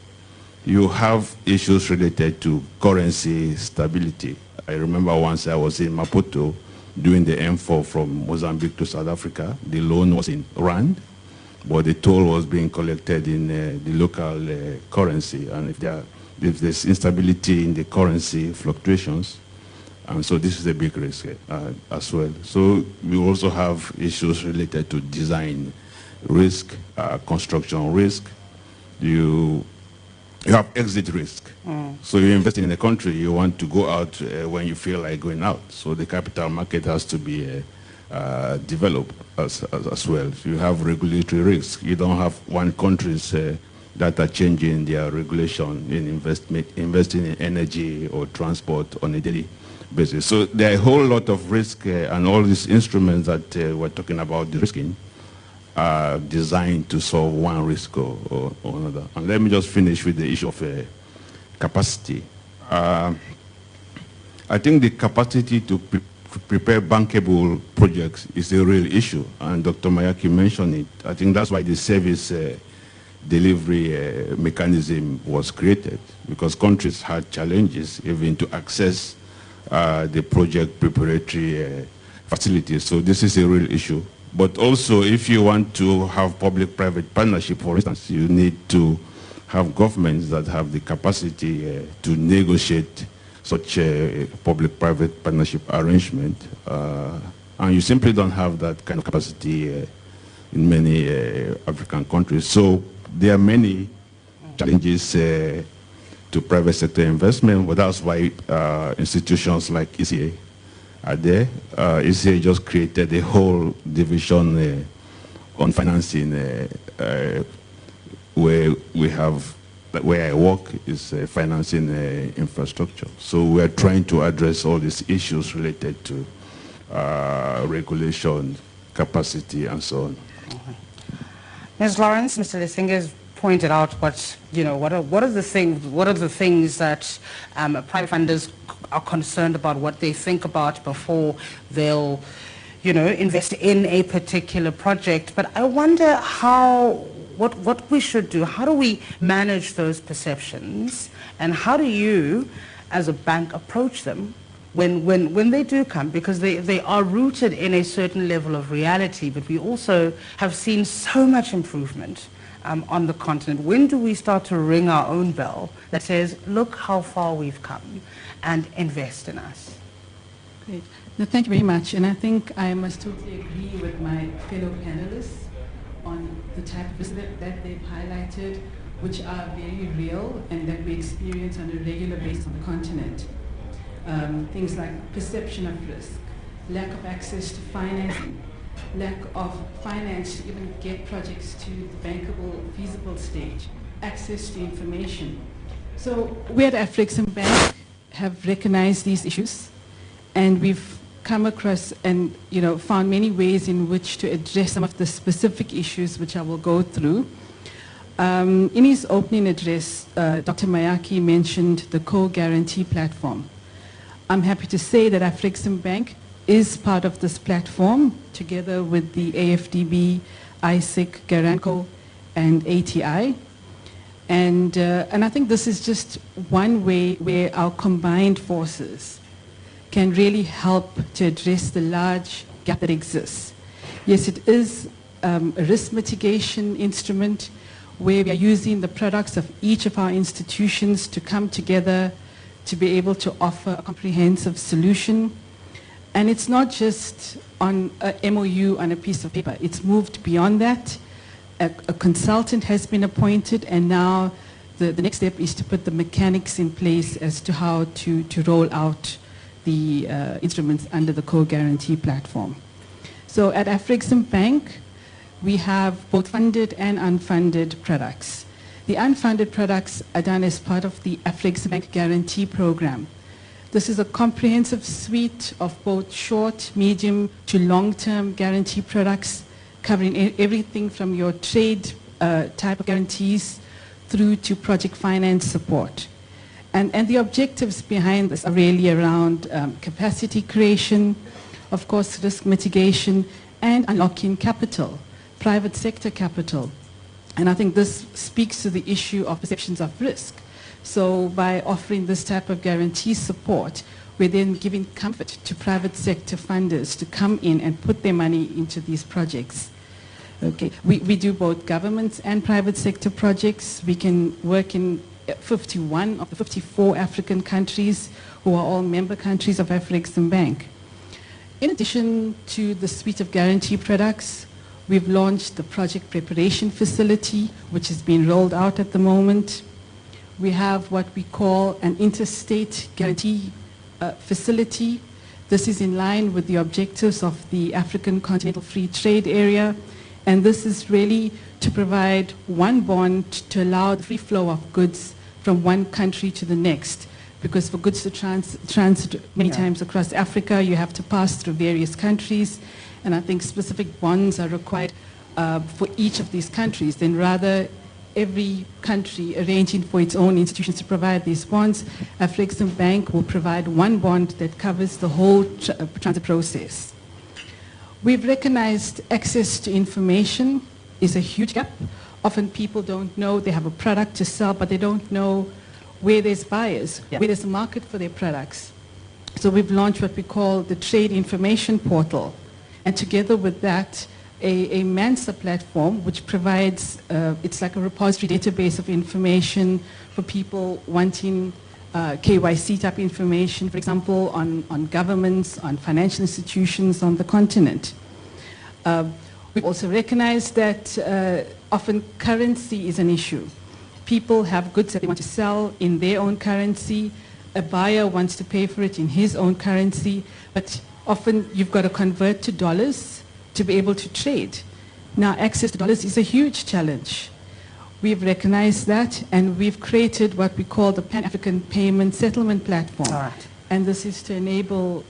You have issues related to currency stability. I remember once I was in Maputo doing the M4 from Mozambique to South Africa. The loan was in Rand, but the toll was being collected in the local currency. And if there's instability in the currency fluctuations, and so this is a big risk as well. So we also have issues related to design risk, construction risk. You have exit risk. So you're investing in a country, you want to go out when you feel like going out. So the capital market has to be developed as well. So you have regulatory risk. You don't have one countries that are changing their regulation in investing in energy or transport on a daily basis. So there are a whole lot of risk and all these instruments that we're talking about, the risking, are designed to solve one risk or another. And let me just finish with the issue of capacity. I think the capacity to prepare bankable projects is a real issue, and Dr. Mayaki mentioned it. I think that's why the service delivery mechanism was created, because countries had challenges even to access the project preparatory facilities. So this is a real issue. But also, if you want to have public-private partnership, for instance, you need to have governments that have the capacity to negotiate such a public-private partnership arrangement. And you simply don't have that kind of capacity in many African countries. So there are many challenges to private sector investment, but that's why institutions like ECA are there. ECA just created a whole division on financing where I work is financing infrastructure. So we're trying to address all these issues related to regulation, capacity, and so on. Ms. Lawrence, Mr. Lesinga has pointed out what are the things that private funders are concerned about, what they think about before they'll invest in a particular project. But I wonder what we should do. How do we manage those perceptions, and how do you as a bank approach them when they do come, because they are rooted in a certain level of reality, but we also have seen so much improvement on the continent. When do we start to ring our own bell that says, look how far we've come, and invest in us? Great. No, thank you very much. And I think I must totally agree with my fellow panelists on the type of risks that they've highlighted, which are very real and that we experience on a regular basis on the continent. Things like perception of risk, lack of access to financing, lack of finance to even get projects to the bankable, feasible stage, access to information. So we at Afrexim Bank have recognized these issues, and we've come across and found many ways in which to address some of the specific issues which I will go through. In his opening address, Dr. Mayaki mentioned the co-guarantee platform. I'm happy to say that Afrexim Bank is part of this platform, together with the AFDB, ISIC, Garanco, and ATI. And I think this is just one way where our combined forces can really help to address the large gap that exists. Yes, it is a risk mitigation instrument where we are using the products of each of our institutions to come together to be able to offer a comprehensive solution. And it's not just on a MOU on a piece of paper. It's moved beyond that. A consultant has been appointed, and now the next step is to put the mechanics in place as to how to roll out the instruments under the co-guarantee platform. So at Afrexim Bank, we have both funded and unfunded products. The unfunded products are done as part of the Afrexim Bank Guarantee Program. This is a comprehensive suite of both short, medium to long-term guarantee products, covering everything from your trade type of guarantees through to project finance support. And the objectives behind this are really around capacity creation, of course risk mitigation, and unlocking capital, private sector capital. And I think this speaks to the issue of perceptions of risk. So by offering this type of guarantee support, we're then giving comfort to private sector funders to come in and put their money into these projects. Okay, we do both government and private sector projects. We can work in 51 of the 54 African countries who are all member countries of Afrexim Bank. In addition to the suite of guarantee products, we've launched the project preparation facility, which is being rolled out at the moment. We have what we call an interstate guarantee facility. This is in line with the objectives of the African Continental Free Trade Area, and this is really to provide one bond to allow the free flow of goods from one country to the next. Because for goods to transit many times across Africa, you have to pass through various countries, and I think specific bonds are required for each of these countries. Then rather, every country arranging for its own institutions to provide these bonds. Afrexim Bank will provide one bond that covers the whole transit process. We've recognized access to information is a huge gap. Often people don't know they have a product to sell, but they don't know where there's buyers, where there's a market for their products. So we've launched what we call the Trade Information Portal. And together with that, a Mansa platform, which provides, it's like a repository database of information for people wanting KYC type information, for example, on governments, on financial institutions on the continent. We've also recognized that often currency is an issue. People have goods that they want to sell in their own currency. A buyer wants to pay for it in his own currency, but often you've got to convert to dollars to be able to trade. Now, access to dollars is a huge challenge. We've recognized that, and we've created what we call the Pan-African Payment Settlement Platform. All right. And this is to enable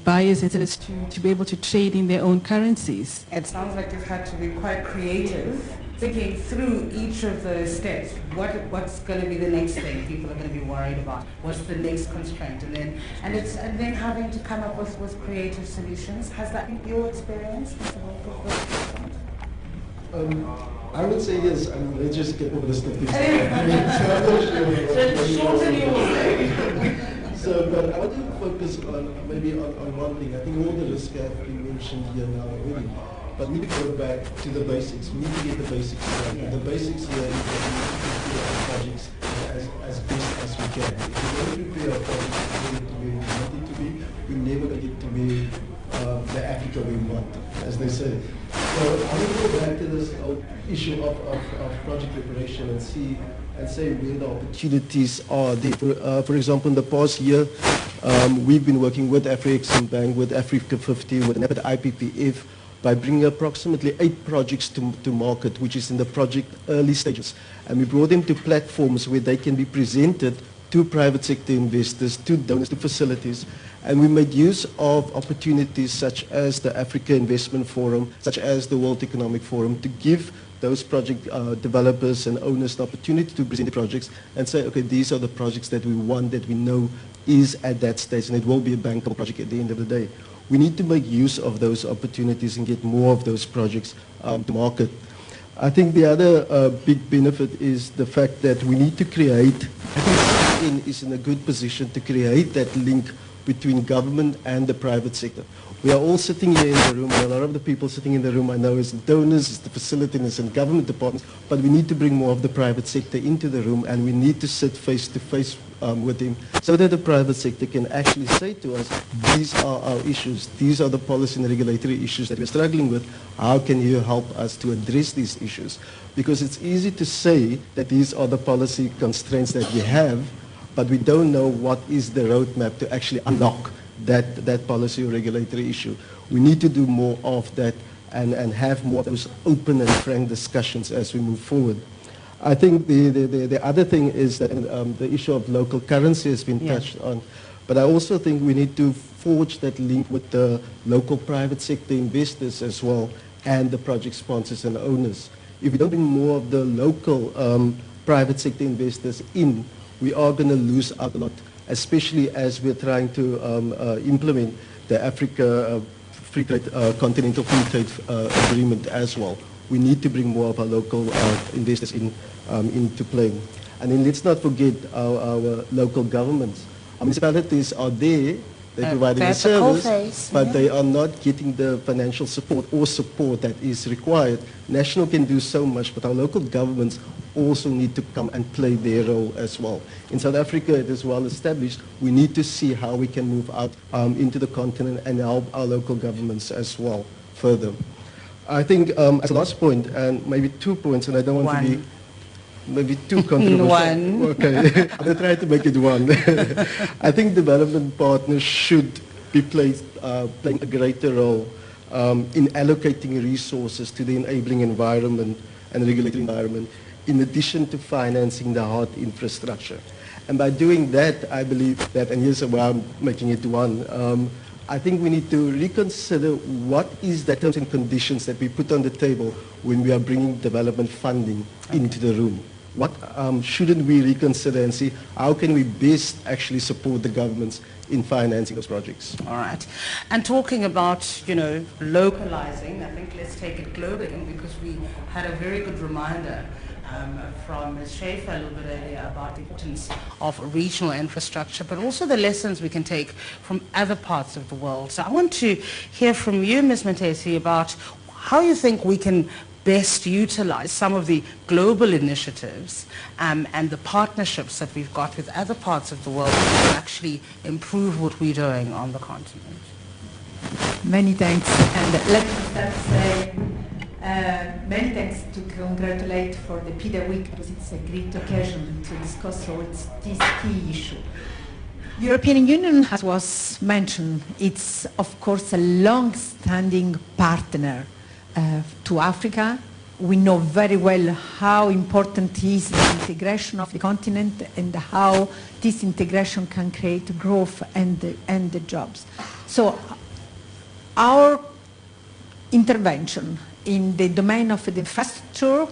buyers and sellers to be able to trade in their own currencies. It sounds like you've had to be quite creative, thinking through each of the steps. What's going to be the next thing people are going to be worried about? What's the next constraint? And then having to come up with creative solutions. Has that been your experience? I would say yes. I mean, let's just get over the statistics. So, but I want to focus on maybe on one thing. I think all the risks have been mentioned here now already. But we need to go back to the basics. We need to get the basics right. And the basics here is that we need to prepare our projects as best as we can. If we don't prepare our projects to get it to where we want it to be, we're never going to get to where the Africa we want, as they say. So I want to go back to this issue of project preparation and say where the opportunities are there. For example, in the past year, we've been working with Afrexim Bank, with Africa 50, with NEPAD IPPF, by bringing approximately 8 projects to market, which is in the project early stages. And we brought them to platforms where they can be presented to private sector investors, to donors, to facilities. And we made use of opportunities such as the Africa Investment Forum, such as the World Economic Forum, to give those project developers and owners the opportunity to present the projects and say, okay, these are the projects that we want, that we know is at that stage, and it will be a bankable project at the end of the day. We need to make use of those opportunities and get more of those projects to market. I think the other big benefit is the fact that we need to create, I think is in a good position to create that link between government and the private sector. We are all sitting here in the room, and a lot of the people sitting in the room I know is donors, is the facilitators and government departments, but we need to bring more of the private sector into the room, and we need to sit face to face with them so that the private sector can actually say to us, these are our issues, these are the policy and regulatory issues that we're struggling with, how can you help us to address these issues? Because it's easy to say that these are the policy constraints that we have, but we don't know what is the roadmap to actually unlock that policy or regulatory issue. We need to do more of that and have more of those open and frank discussions as we move forward. I think the other thing is that the issue of local currency has been touched on, but I also think we need to forge that link with the local private sector investors as well and the project sponsors and owners. If we don't bring more of the local private sector investors in, we are going to lose out a lot, especially as we're trying to implement the Africa Continental Free Trade Agreement as well. We need to bring more of our local investors into play. And then let's not forget our local governments. Our municipalities are there, they're providing the service, but they are not getting the financial support or support that is required. National can do so much, but our local governments also need to come and play their role as well. In South Africa, it is well established. We need to see how we can move out into the continent and help our local governments as well further. I think as a last point, and maybe 2 points, and I don't want to be maybe too controversial. One. Okay, I'm going to try to make it one. I think development partners should be playing a greater role in allocating resources to the enabling environment and regulatory environment, in addition to financing the hard infrastructure. And by doing that, I believe that, and here's why I'm making it one, I think we need to reconsider what is the terms and conditions that we put on the table when we are bringing development funding into the room. What shouldn't we reconsider and see how can we best actually support the governments in financing those projects? All right. And talking about, localizing, I think let's take it globally, because we had a very good reminder from Ms. Schaefer a little bit earlier about the importance of regional infrastructure, but also the lessons we can take from other parts of the world. So I want to hear from you, Ms. Matesi, about how you think we can best utilize some of the global initiatives and the partnerships that we've got with other parts of the world to actually improve what we're doing on the continent. Many thanks, and let me start saying many thanks to congratulate for the PIDA week, because it's a great occasion to discuss all this key issue. European Union, as was mentioned, it's of course a long-standing partner to Africa. We know very well how important is the integration of the continent and how this integration can create growth and the jobs. So our intervention in the domain of the infrastructure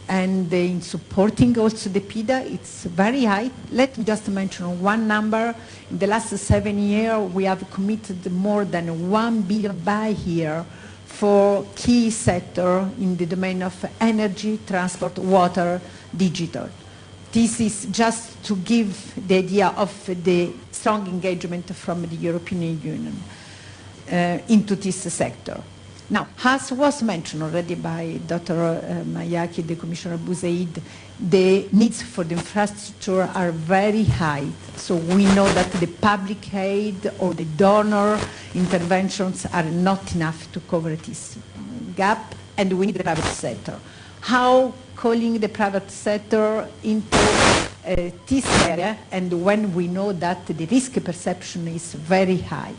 and in supporting also the PIDA, it's very high. Let me just mention one number. In the last 7 years, we have committed more than 1 billion by year for key sector in the domain of energy, transport, water, digital. This is just to give the idea of the strong engagement from the European Union into this sector. Now, as was mentioned already by Dr. Mayaki, the Commissioner Bouzaid, the needs for the infrastructure are very high. So we know that the public aid or the donor interventions are not enough to cover this gap, and we need the private sector. How calling the private sector into this area, and when we know that the risk perception is very high?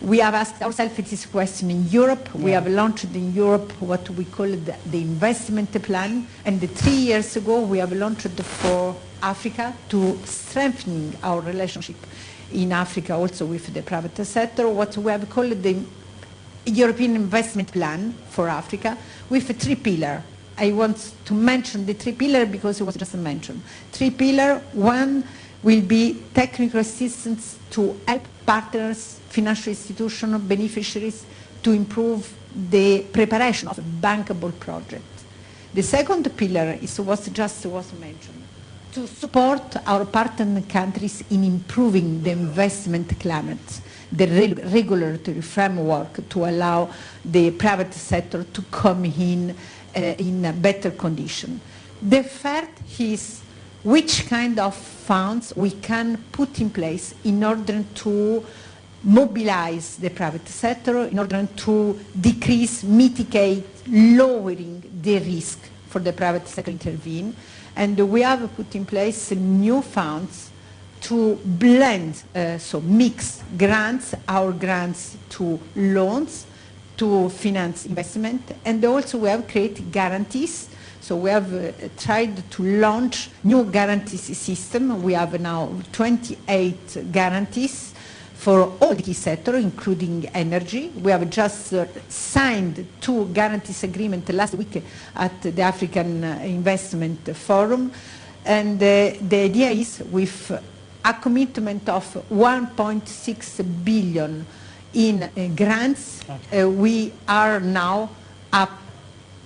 We have asked ourselves this question in Europe. We have launched in Europe what we call the investment plan, and 3 years ago we have launched for Africa to strengthen our relationship in Africa also with the private sector, what we have called the European investment plan for Africa with 3 pillars. I want to mention the 3 pillars because it was just mentioned. 3 pillars, one will be technical assistance to help partners, financial institutions, beneficiaries to improve the preparation of bankable projects. The second pillar is what just was mentioned, to support our partner countries in improving the investment climate, the regulatory framework to allow the private sector to come in a better condition. The third is which kind of funds we can put in place in order to mobilize the private sector, in order to decrease, mitigate, lowering the risk for the private sector to intervene. And we have put in place new funds to blend, so mix grants, our grants to loans, to finance investment, and also we have created guarantees. So we have tried to launch new guarantees system. We have now 28 guarantees for all the key sectors, including energy. We have just signed 2 guarantees agreements last week at the African Investment Forum. And the idea is with a commitment of 1.6 billion in grants, we are now up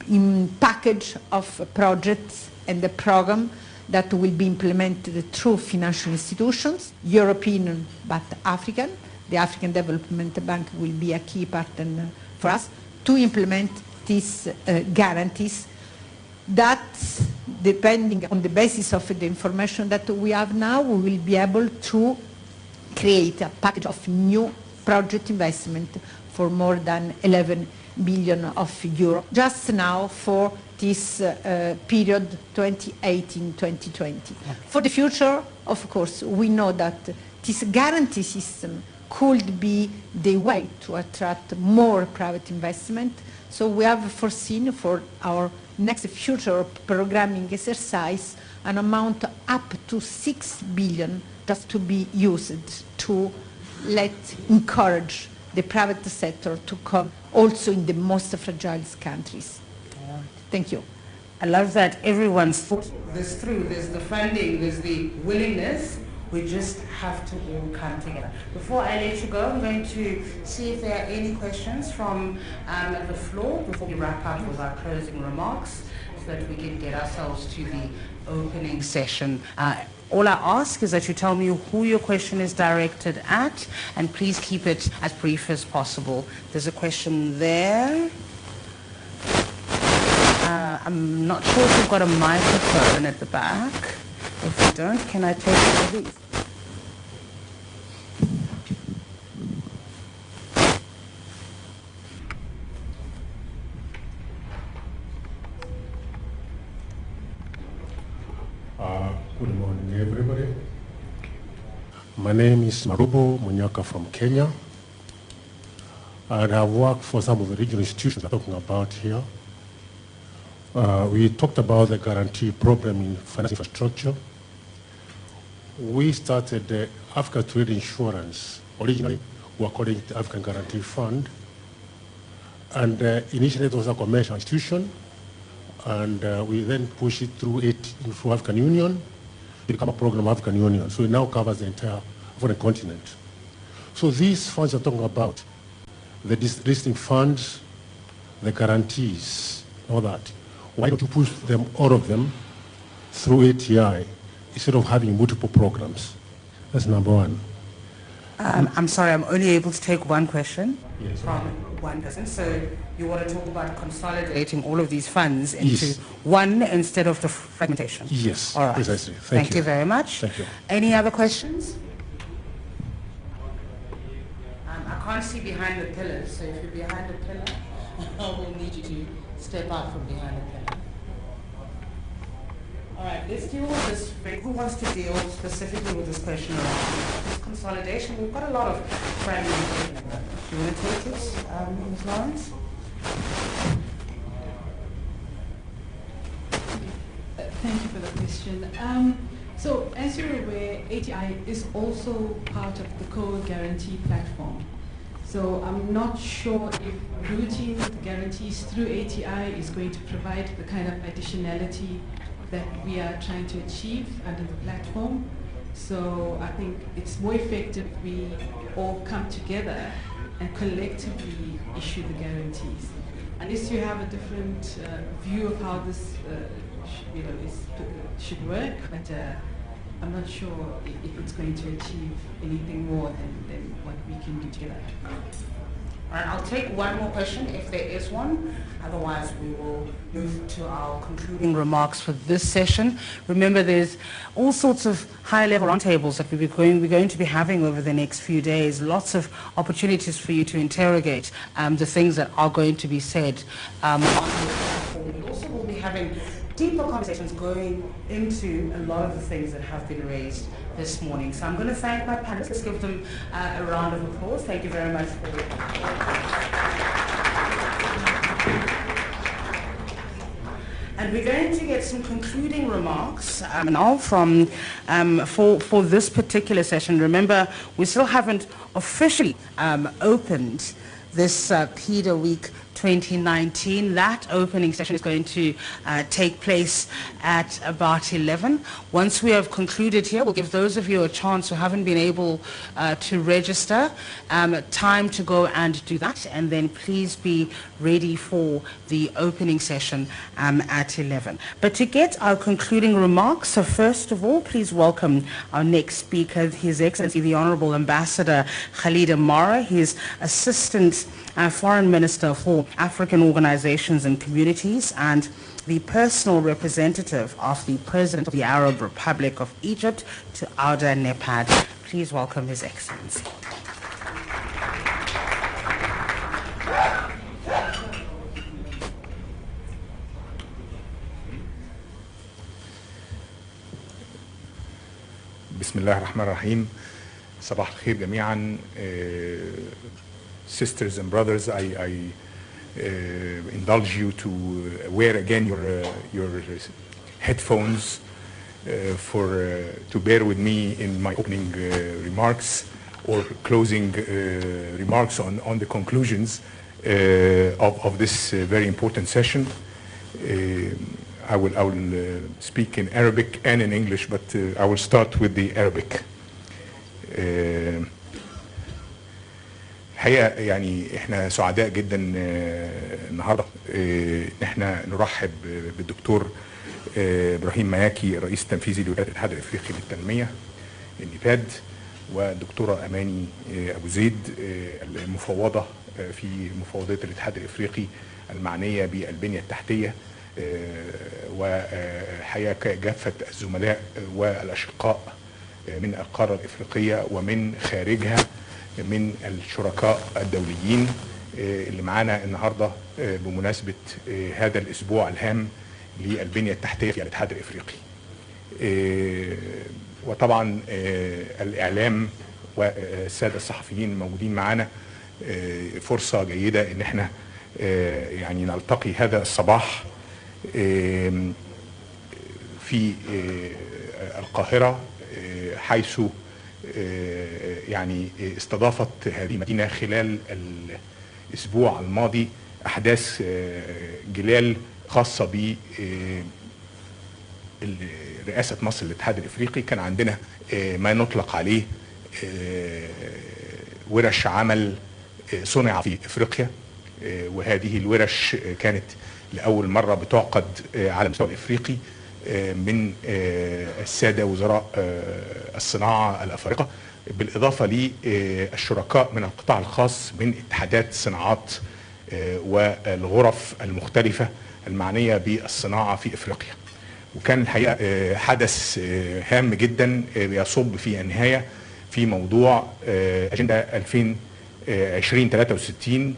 in package of projects and the program that will be implemented through financial institutions, European but African. The African Development Bank will be a key partner for us to implement these guarantees that, depending on the basis of the information that we have now, we will be able to create a package of new project investment for more than 11 billion of euro just now for this period 2018-2020. For the future, of course, we know that this guarantee system could be the way to attract more private investment. So we have foreseen for our next future programming exercise an amount up to 6 billion just to be used to let's encourage the private sector to come also in the most fragile countries. Thank you. I love that everyone's thought this through. There's the funding, there's the willingness. We just have to all come together. Before I let you go, I'm going to see if there are any questions from the floor before we wrap up with our closing remarks so that we can get ourselves to the opening session. All I ask is that you tell me who your question is directed at, and please keep it as brief as possible. There's a question there. I'm not sure if you've got a microphone at the back. If you don't, can I take one of these? Good morning, everybody. My name is Marubo Munyaka from Kenya, and I've worked for some of the regional institutions we're talking about here. We talked about the guarantee problem in finance infrastructure. We started the Africa Trade Insurance. Originally, we were calling it the African Guarantee Fund, and initially it was a commercial institution, and we then pushed it through African Union. It became a program of African Union, so it now covers the entire African continent. So these funds are talking about the listing funds, the guarantees, all that. Why don't you push them, all of them, through ATI instead of having multiple programs? That's number one. I'm sorry, I'm only able to take one question from Yes. one person. So you want to talk about consolidating all of these funds into Yes. one instead of the fragmentation? Yes, All right. precisely. Thank you very much. Thank you. Any other questions? I can't see behind the pillars, so if you're behind the pillar, we'll need you to step out from behind the pillar. All right, let's deal with this. Who wants to deal specifically with this question around this consolidation? We've got a lot of fragmentation. Do you want to take it, Ms. Lawrence? Thank you for the question. So as you're aware, ATI is also part of the co-guarantee platform. So I'm not sure if routing the guarantees through ATI is going to provide the kind of additionality that we are trying to achieve under the platform. So I think it's more effective if we all come together and collectively issue the guarantees. Unless you have a different view of how this should work, but I'm not sure if it's going to achieve anything more than what we can do together. All right, I'll take one more question if there is one. Otherwise, we will move to our concluding remarks for this session. Remember, there's all sorts of high-level roundtables that we're going to be having over the next few days. Lots of opportunities for you to interrogate the things that are going to be said on the platform. We also will be having deeper conversations going into a lot of the things that have been raised this morning. So I'm going to thank my panelists. Let's give them a round of applause. Thank you very much for And we're going to get some concluding remarks now from for this particular session. Remember, we still haven't officially opened this PIDA Week 2019. That opening session is going to take place at about 11. Once we have concluded here, we'll give those of you a chance who haven't been able to register time to go and do that, and then please be ready for the opening session at 11. But to get our concluding remarks, so first of all, please welcome our next speaker, His Excellency the Honorable Ambassador Khalid Amara. He is Assistant Foreign Minister for African Organizations and Communities and the personal representative of the President of the Arab Republic of Egypt to Outer NEPAD. Please welcome His Excellency. بسم الله الرحمن الرحيم. صباح الخير جميعا. Sisters and brothers, I indulge you to wear again your headphones to bear with me in my opening remarks. or closing remarks on the conclusions of this very important session. I will speak in Arabic and in English, but I will start with the Arabic. الحقيقة يعني احنا سعداء جدا النهارده ان احنا نرحب بالدكتور ابراهيم مياكي الرئيس التنفيذي لولاية الاتحاد الافريقي للتنمية النيباد، والدكتورة اماني ابو زيد المفوضة في مفوضية الاتحاد الافريقي المعنية بالبنية التحتية، وحقيقة كافة الزملاء والاشقاء من القارة الافريقية ومن خارجها من الشركاء الدوليين اللي معانا النهارده بمناسبة هذا الاسبوع الهام للبنية التحتية في الاتحاد الافريقي. وطبعا الاعلام والسادة الصحفيين الموجودين معانا فرصة جيدة ان احنا يعني نلتقي هذا الصباح في القاهرة، حيث يعني استضافت هذه المدينة خلال الأسبوع الماضي أحداث جلال خاصة برئاسة مصر للاتحاد الإفريقي. كان عندنا ما نطلق عليه ورش عمل صنع في إفريقيا، وهذه الورش كانت لأول مرة بتعقد على المستوى الإفريقي من السادة وزراء الصناعة الأفارقة، بالإضافة للشركاء من القطاع الخاص من اتحادات الصناعات والغرف المختلفة المعنية بالصناعة في إفريقيا. وكان الحقيقة حدث هام جدا يصب في النهاية في موضوع أجندة 2063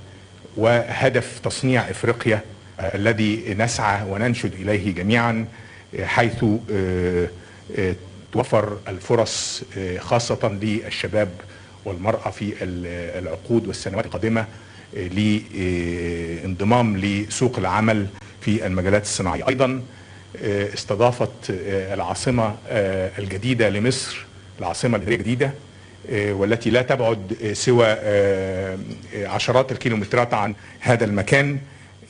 وهدف تصنيع إفريقيا الذي نسعى وننشد إليه جميعا، حيث توفر الفرص خاصة للشباب والمرأة في العقود والسنوات القادمة لانضمام لسوق العمل في المجالات الصناعية. أيضا استضافت العاصمة الجديدة لمصر، العاصمة الإدارية الجديدة، والتي لا تبعد سوى عشرات الكيلومترات عن هذا المكان،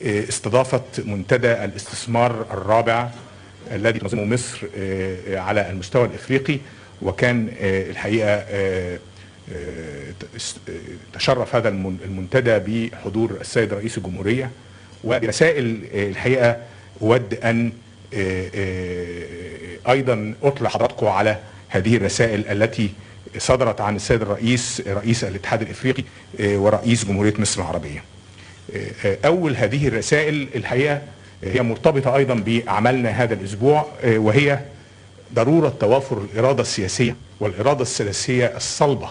استضافت منتدى الاستثمار الرابع الذي تنظمه مصر على المستوى الافريقي. وكان الحقيقه تشرف هذا المنتدى بحضور السيد رئيس الجمهوريه، ورسائل الحقيقه اود ان ايضا اطلع حضراتكم على هذه الرسائل التي صدرت عن السيد الرئيس رئيس الاتحاد الافريقي ورئيس جمهوريه مصر العربيه. اول هذه الرسائل الحقيقه هي مرتبطة أيضا بعملنا هذا الأسبوع، وهي ضرورة توافر الإرادة السياسية والإرادة السياسية الصلبة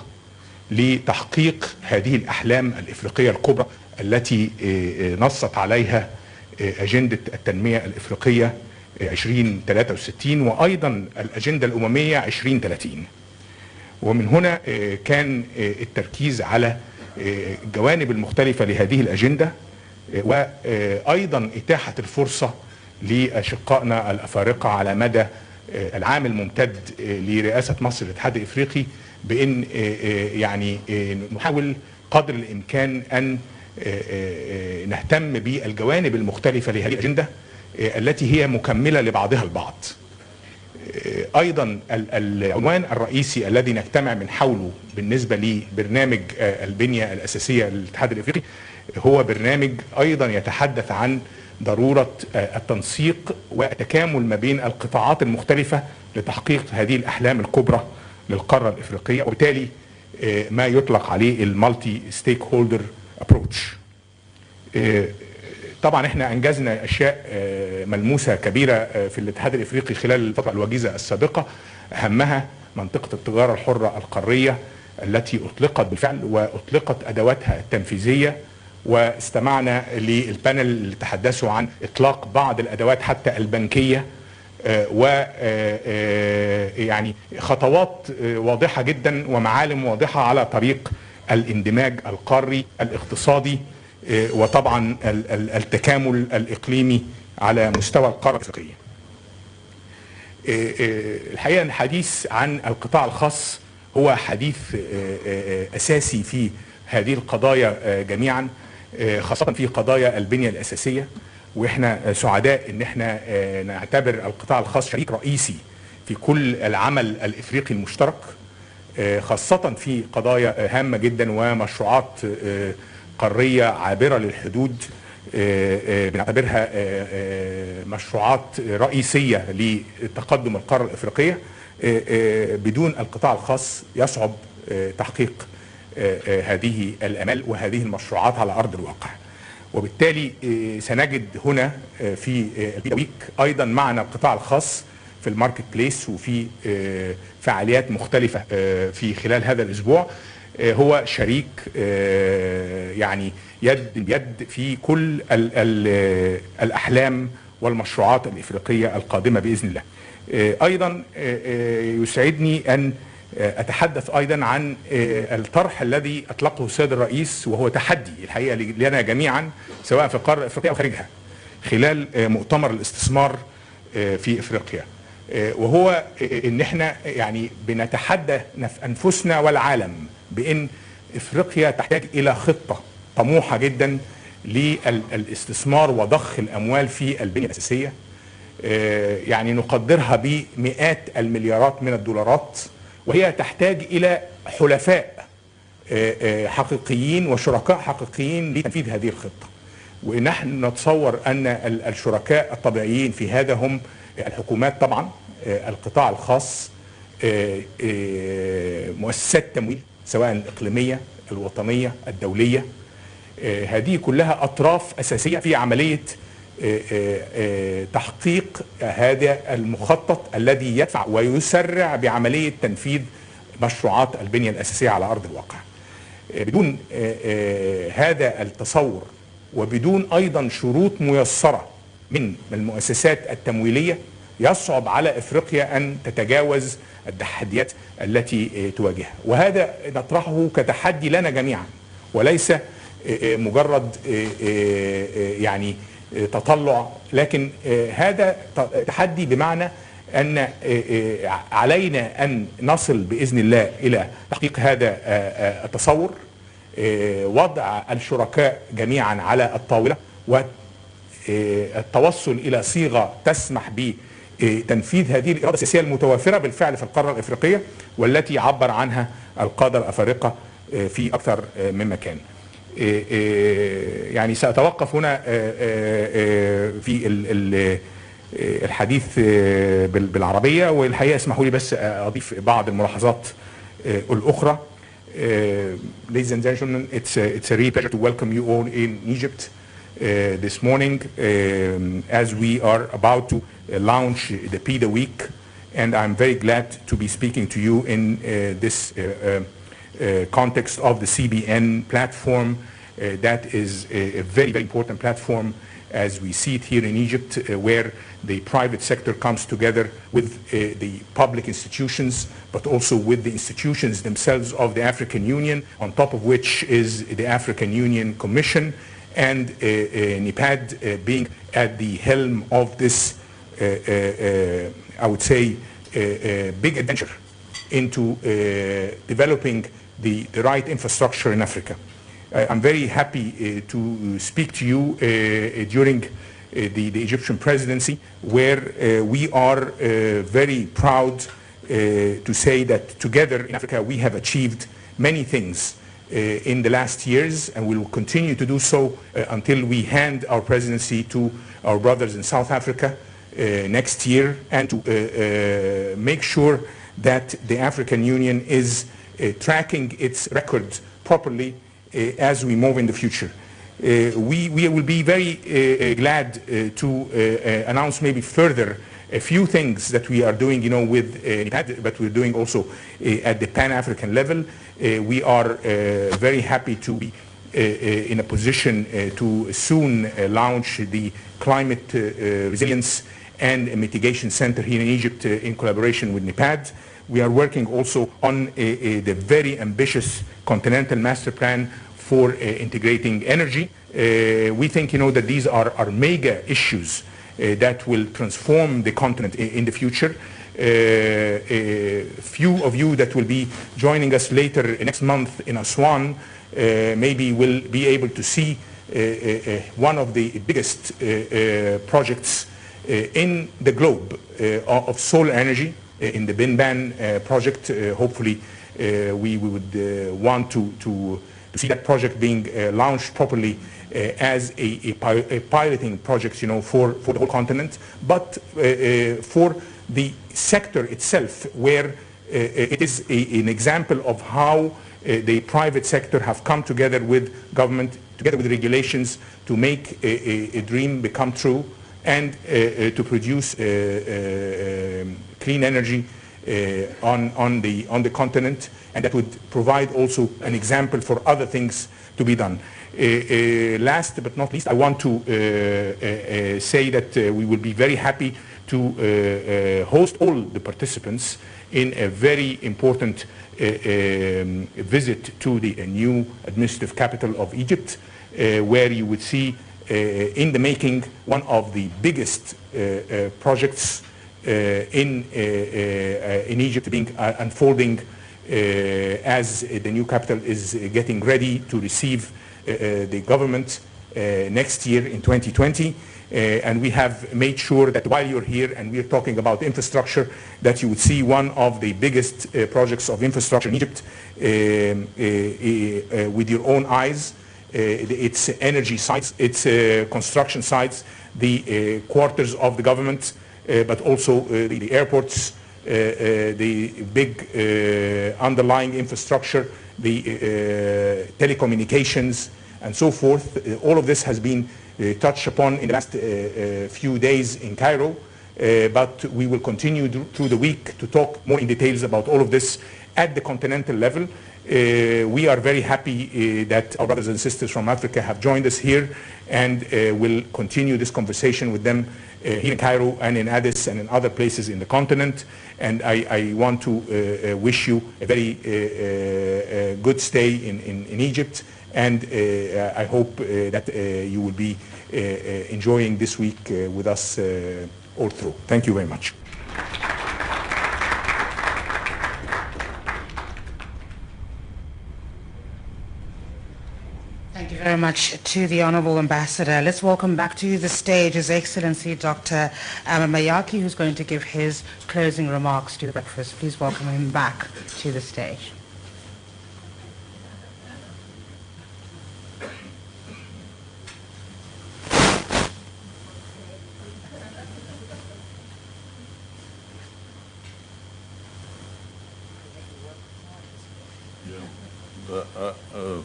لتحقيق هذه الأحلام الإفريقية الكبرى التي نصت عليها أجندة التنمية الإفريقية 2063 وأيضا الأجندة الأممية 2030. ومن هنا كان التركيز على الجوانب المختلفة لهذه الأجندة، وأيضا إتاحة الفرصة لأشقائنا الأفارقة على مدى العام الممتد لرئاسة مصر للاتحاد الإفريقي، بأن يعني نحاول قدر الإمكان أن نهتم بالجوانب المختلفة لهذه الأجندة التي هي مكملة لبعضها البعض. أيضا العنوان الرئيسي الذي نجتمع من حوله بالنسبة لبرنامج البنية الأساسية للاتحاد الإفريقي هو برنامج أيضا يتحدث عن ضرورة التنسيق والتكامل ما بين القطاعات المختلفة لتحقيق هذه الأحلام الكبرى للقارة الإفريقية، وبالتالي ما يطلق عليه المالتي ستيك هولدر ابروتش. طبعا احنا انجزنا اشياء ملموسه كبيره في الاتحاد الافريقي خلال الفتره الوجيزه السابقه، اهمها منطقه التجاره الحره القاريه التي اطلقت بالفعل واطلقت ادواتها التنفيذيه، واستمعنا للبانل اللي تحدثوا عن اطلاق بعض الادوات حتى البنكيه، ويعني خطوات واضحه جدا ومعالم واضحه على طريق الاندماج القاري الاقتصادي، وطبعا التكامل الإقليمي على مستوى القارة الأفريقية. الحقيقة الحديث عن القطاع الخاص هو حديث أساسي في هذه القضايا جميعا، خاصة في قضايا البنية الأساسية. وإحنا سعداء إن إحنا نعتبر القطاع الخاص شريك رئيسي في كل العمل الإفريقي المشترك، خاصة في قضايا هامة جدا ومشروعات قارية عابرة للحدود بنعتبرها مشروعات رئيسية لتقدم القارة الإفريقية. بدون القطاع الخاص يصعب تحقيق هذه الآمال وهذه المشروعات على أرض الواقع. وبالتالي سنجد هنا في البيدا ويك أيضا معنا القطاع الخاص في الماركت بليس وفي فعاليات مختلفة في خلال هذا الأسبوع. هو شريك يعني يد بيد في كل الأحلام والمشروعات الإفريقية القادمة بإذن الله. أيضا يسعدني أن أتحدث أيضا عن الطرح الذي أطلقه السيد الرئيس، وهو تحدي الحقيقة لنا جميعا سواء في القارة الإفريقية أو خارجها، خلال مؤتمر الاستثمار في إفريقيا، وهو إن احنا يعني بنتحدى أنفسنا والعالم بأن إفريقيا تحتاج إلى خطة طموحة جدا للاستثمار وضخ الأموال في البنية الأساسية، يعني نقدرها بمئات المليارات من الدولارات، وهي تحتاج إلى حلفاء حقيقيين وشركاء حقيقيين لتنفيذ هذه الخطة. ونحن نتصور أن الشركاء الطبيعيين في هذا هم الحكومات طبعا، القطاع الخاص، مؤسسات التمويل سواء الإقليمية الوطنية الدولية. هذه كلها أطراف أساسية في عملية تحقيق هذا المخطط الذي يدفع ويسرع بعملية تنفيذ مشروعات البنية الأساسية على أرض الواقع. بدون هذا التصور وبدون أيضا شروط ميسرة من المؤسسات التمويلية يصعب على إفريقيا أن تتجاوز التحديات التي تواجهها، وهذا نطرحه كتحدي لنا جميعا وليس مجرد يعني تطلع، لكن هذا تحدي بمعنى أن علينا أن نصل بإذن الله إلى تحقيق هذا التصور، وضع الشركاء جميعا على الطاولة والتوصل إلى صيغة تسمح بتنفيذ هذه الإرادة السياسية المتوافرة بالفعل في القارة الإفريقية والتي عبر عنها القادة الأفارقة في أكثر من مكان. يعني سأتوقف هنا في الحديث بالعربية، والحقيقة اسمحوا لي بس أضيف بعض الملاحظات الأخرى. Ladies and gentlemen, it's a real pleasure to welcome you all in Egypt this morning as we are about to launch the PIDA week, and I'm very glad to be speaking to you in this context of the CBN platform. That is a very, very important platform as we see it here in Egypt, where the private sector comes together with the public institutions, but also with the institutions themselves of the African Union, on top of which is the African Union Commission, and NIPAD being at the helm of this, I would say, big adventure into developing the right infrastructure in Africa. I'm very happy to speak to you during the Egyptian presidency, where we are very proud to say that together in Africa we have achieved many things in the last years, and we will continue to do so until we hand our presidency to our brothers in South Africa next year, and to make sure that the African Union is tracking its record properly as we move in the future. We will be very glad to announce maybe further a few things that we are doing, with NIPAD, but we're doing also at the Pan-African level. We are very happy to be in a position to soon launch the Climate Resilience and Mitigation Center here in Egypt in collaboration with NIPAD. We are working also on the very ambitious Continental Master Plan for integrating energy. We think, that these are mega issues that will transform the continent in the future. A few of you that will be joining us later next month in Aswan maybe will be able to see one of the biggest projects in the globe of solar energy in the Binban project. Hopefully we would want to see that project being launched properly as a piloting project, for the whole continent, but for the sector itself, where it is an example of how the private sector have come together with government, together with regulations, to make a dream become true, and to produce clean energy on the continent, and that would provide also an example for other things to be done. Last but not least, I want to say that we will be very happy to host all the participants in a very important visit to the new administrative capital of Egypt, where you would see in the making one of the biggest projects in Egypt being unfolding as the new capital is getting ready to receive the government next year in 2020. And we have made sure that while you're here and we're talking about infrastructure, that you would see one of the biggest projects of infrastructure in Egypt with your own eyes. Its energy sites, its construction sites, the quarters of the government, but also the airports, the big underlying infrastructure, the telecommunications, and so forth. All of this has been touched upon in the last few days in Cairo, but we will continue through the week to talk more in details about all of this at the continental level. We are very happy that our brothers and sisters from Africa have joined us here, and will continue this conversation with them here in Cairo and in Addis and in other places in the continent. And I want to wish you a very good stay in Egypt, and I hope that you will be enjoying this week with us all through. Thank you very much. Thank you very much to the Honourable Ambassador. Let's welcome back to the stage His Excellency Dr. Mayaki, who's going to give his closing remarks to the breakfast. Please welcome him back to the stage.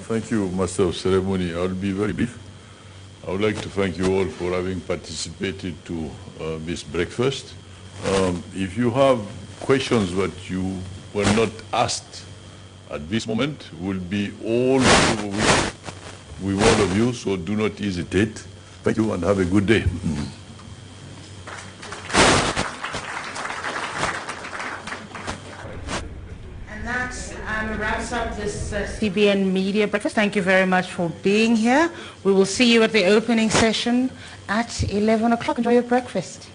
Thank you, Master of Ceremony. I'll be very brief. I would like to thank you all for having participated to this breakfast. If you have questions that you were not asked at this moment, we'll be all through with all of you, so do not hesitate. Thank you and have a good day. Wraps up this CBN Media Breakfast. Thank you very much for being here. We will see you at the opening session at 11 o'clock. Enjoy your breakfast.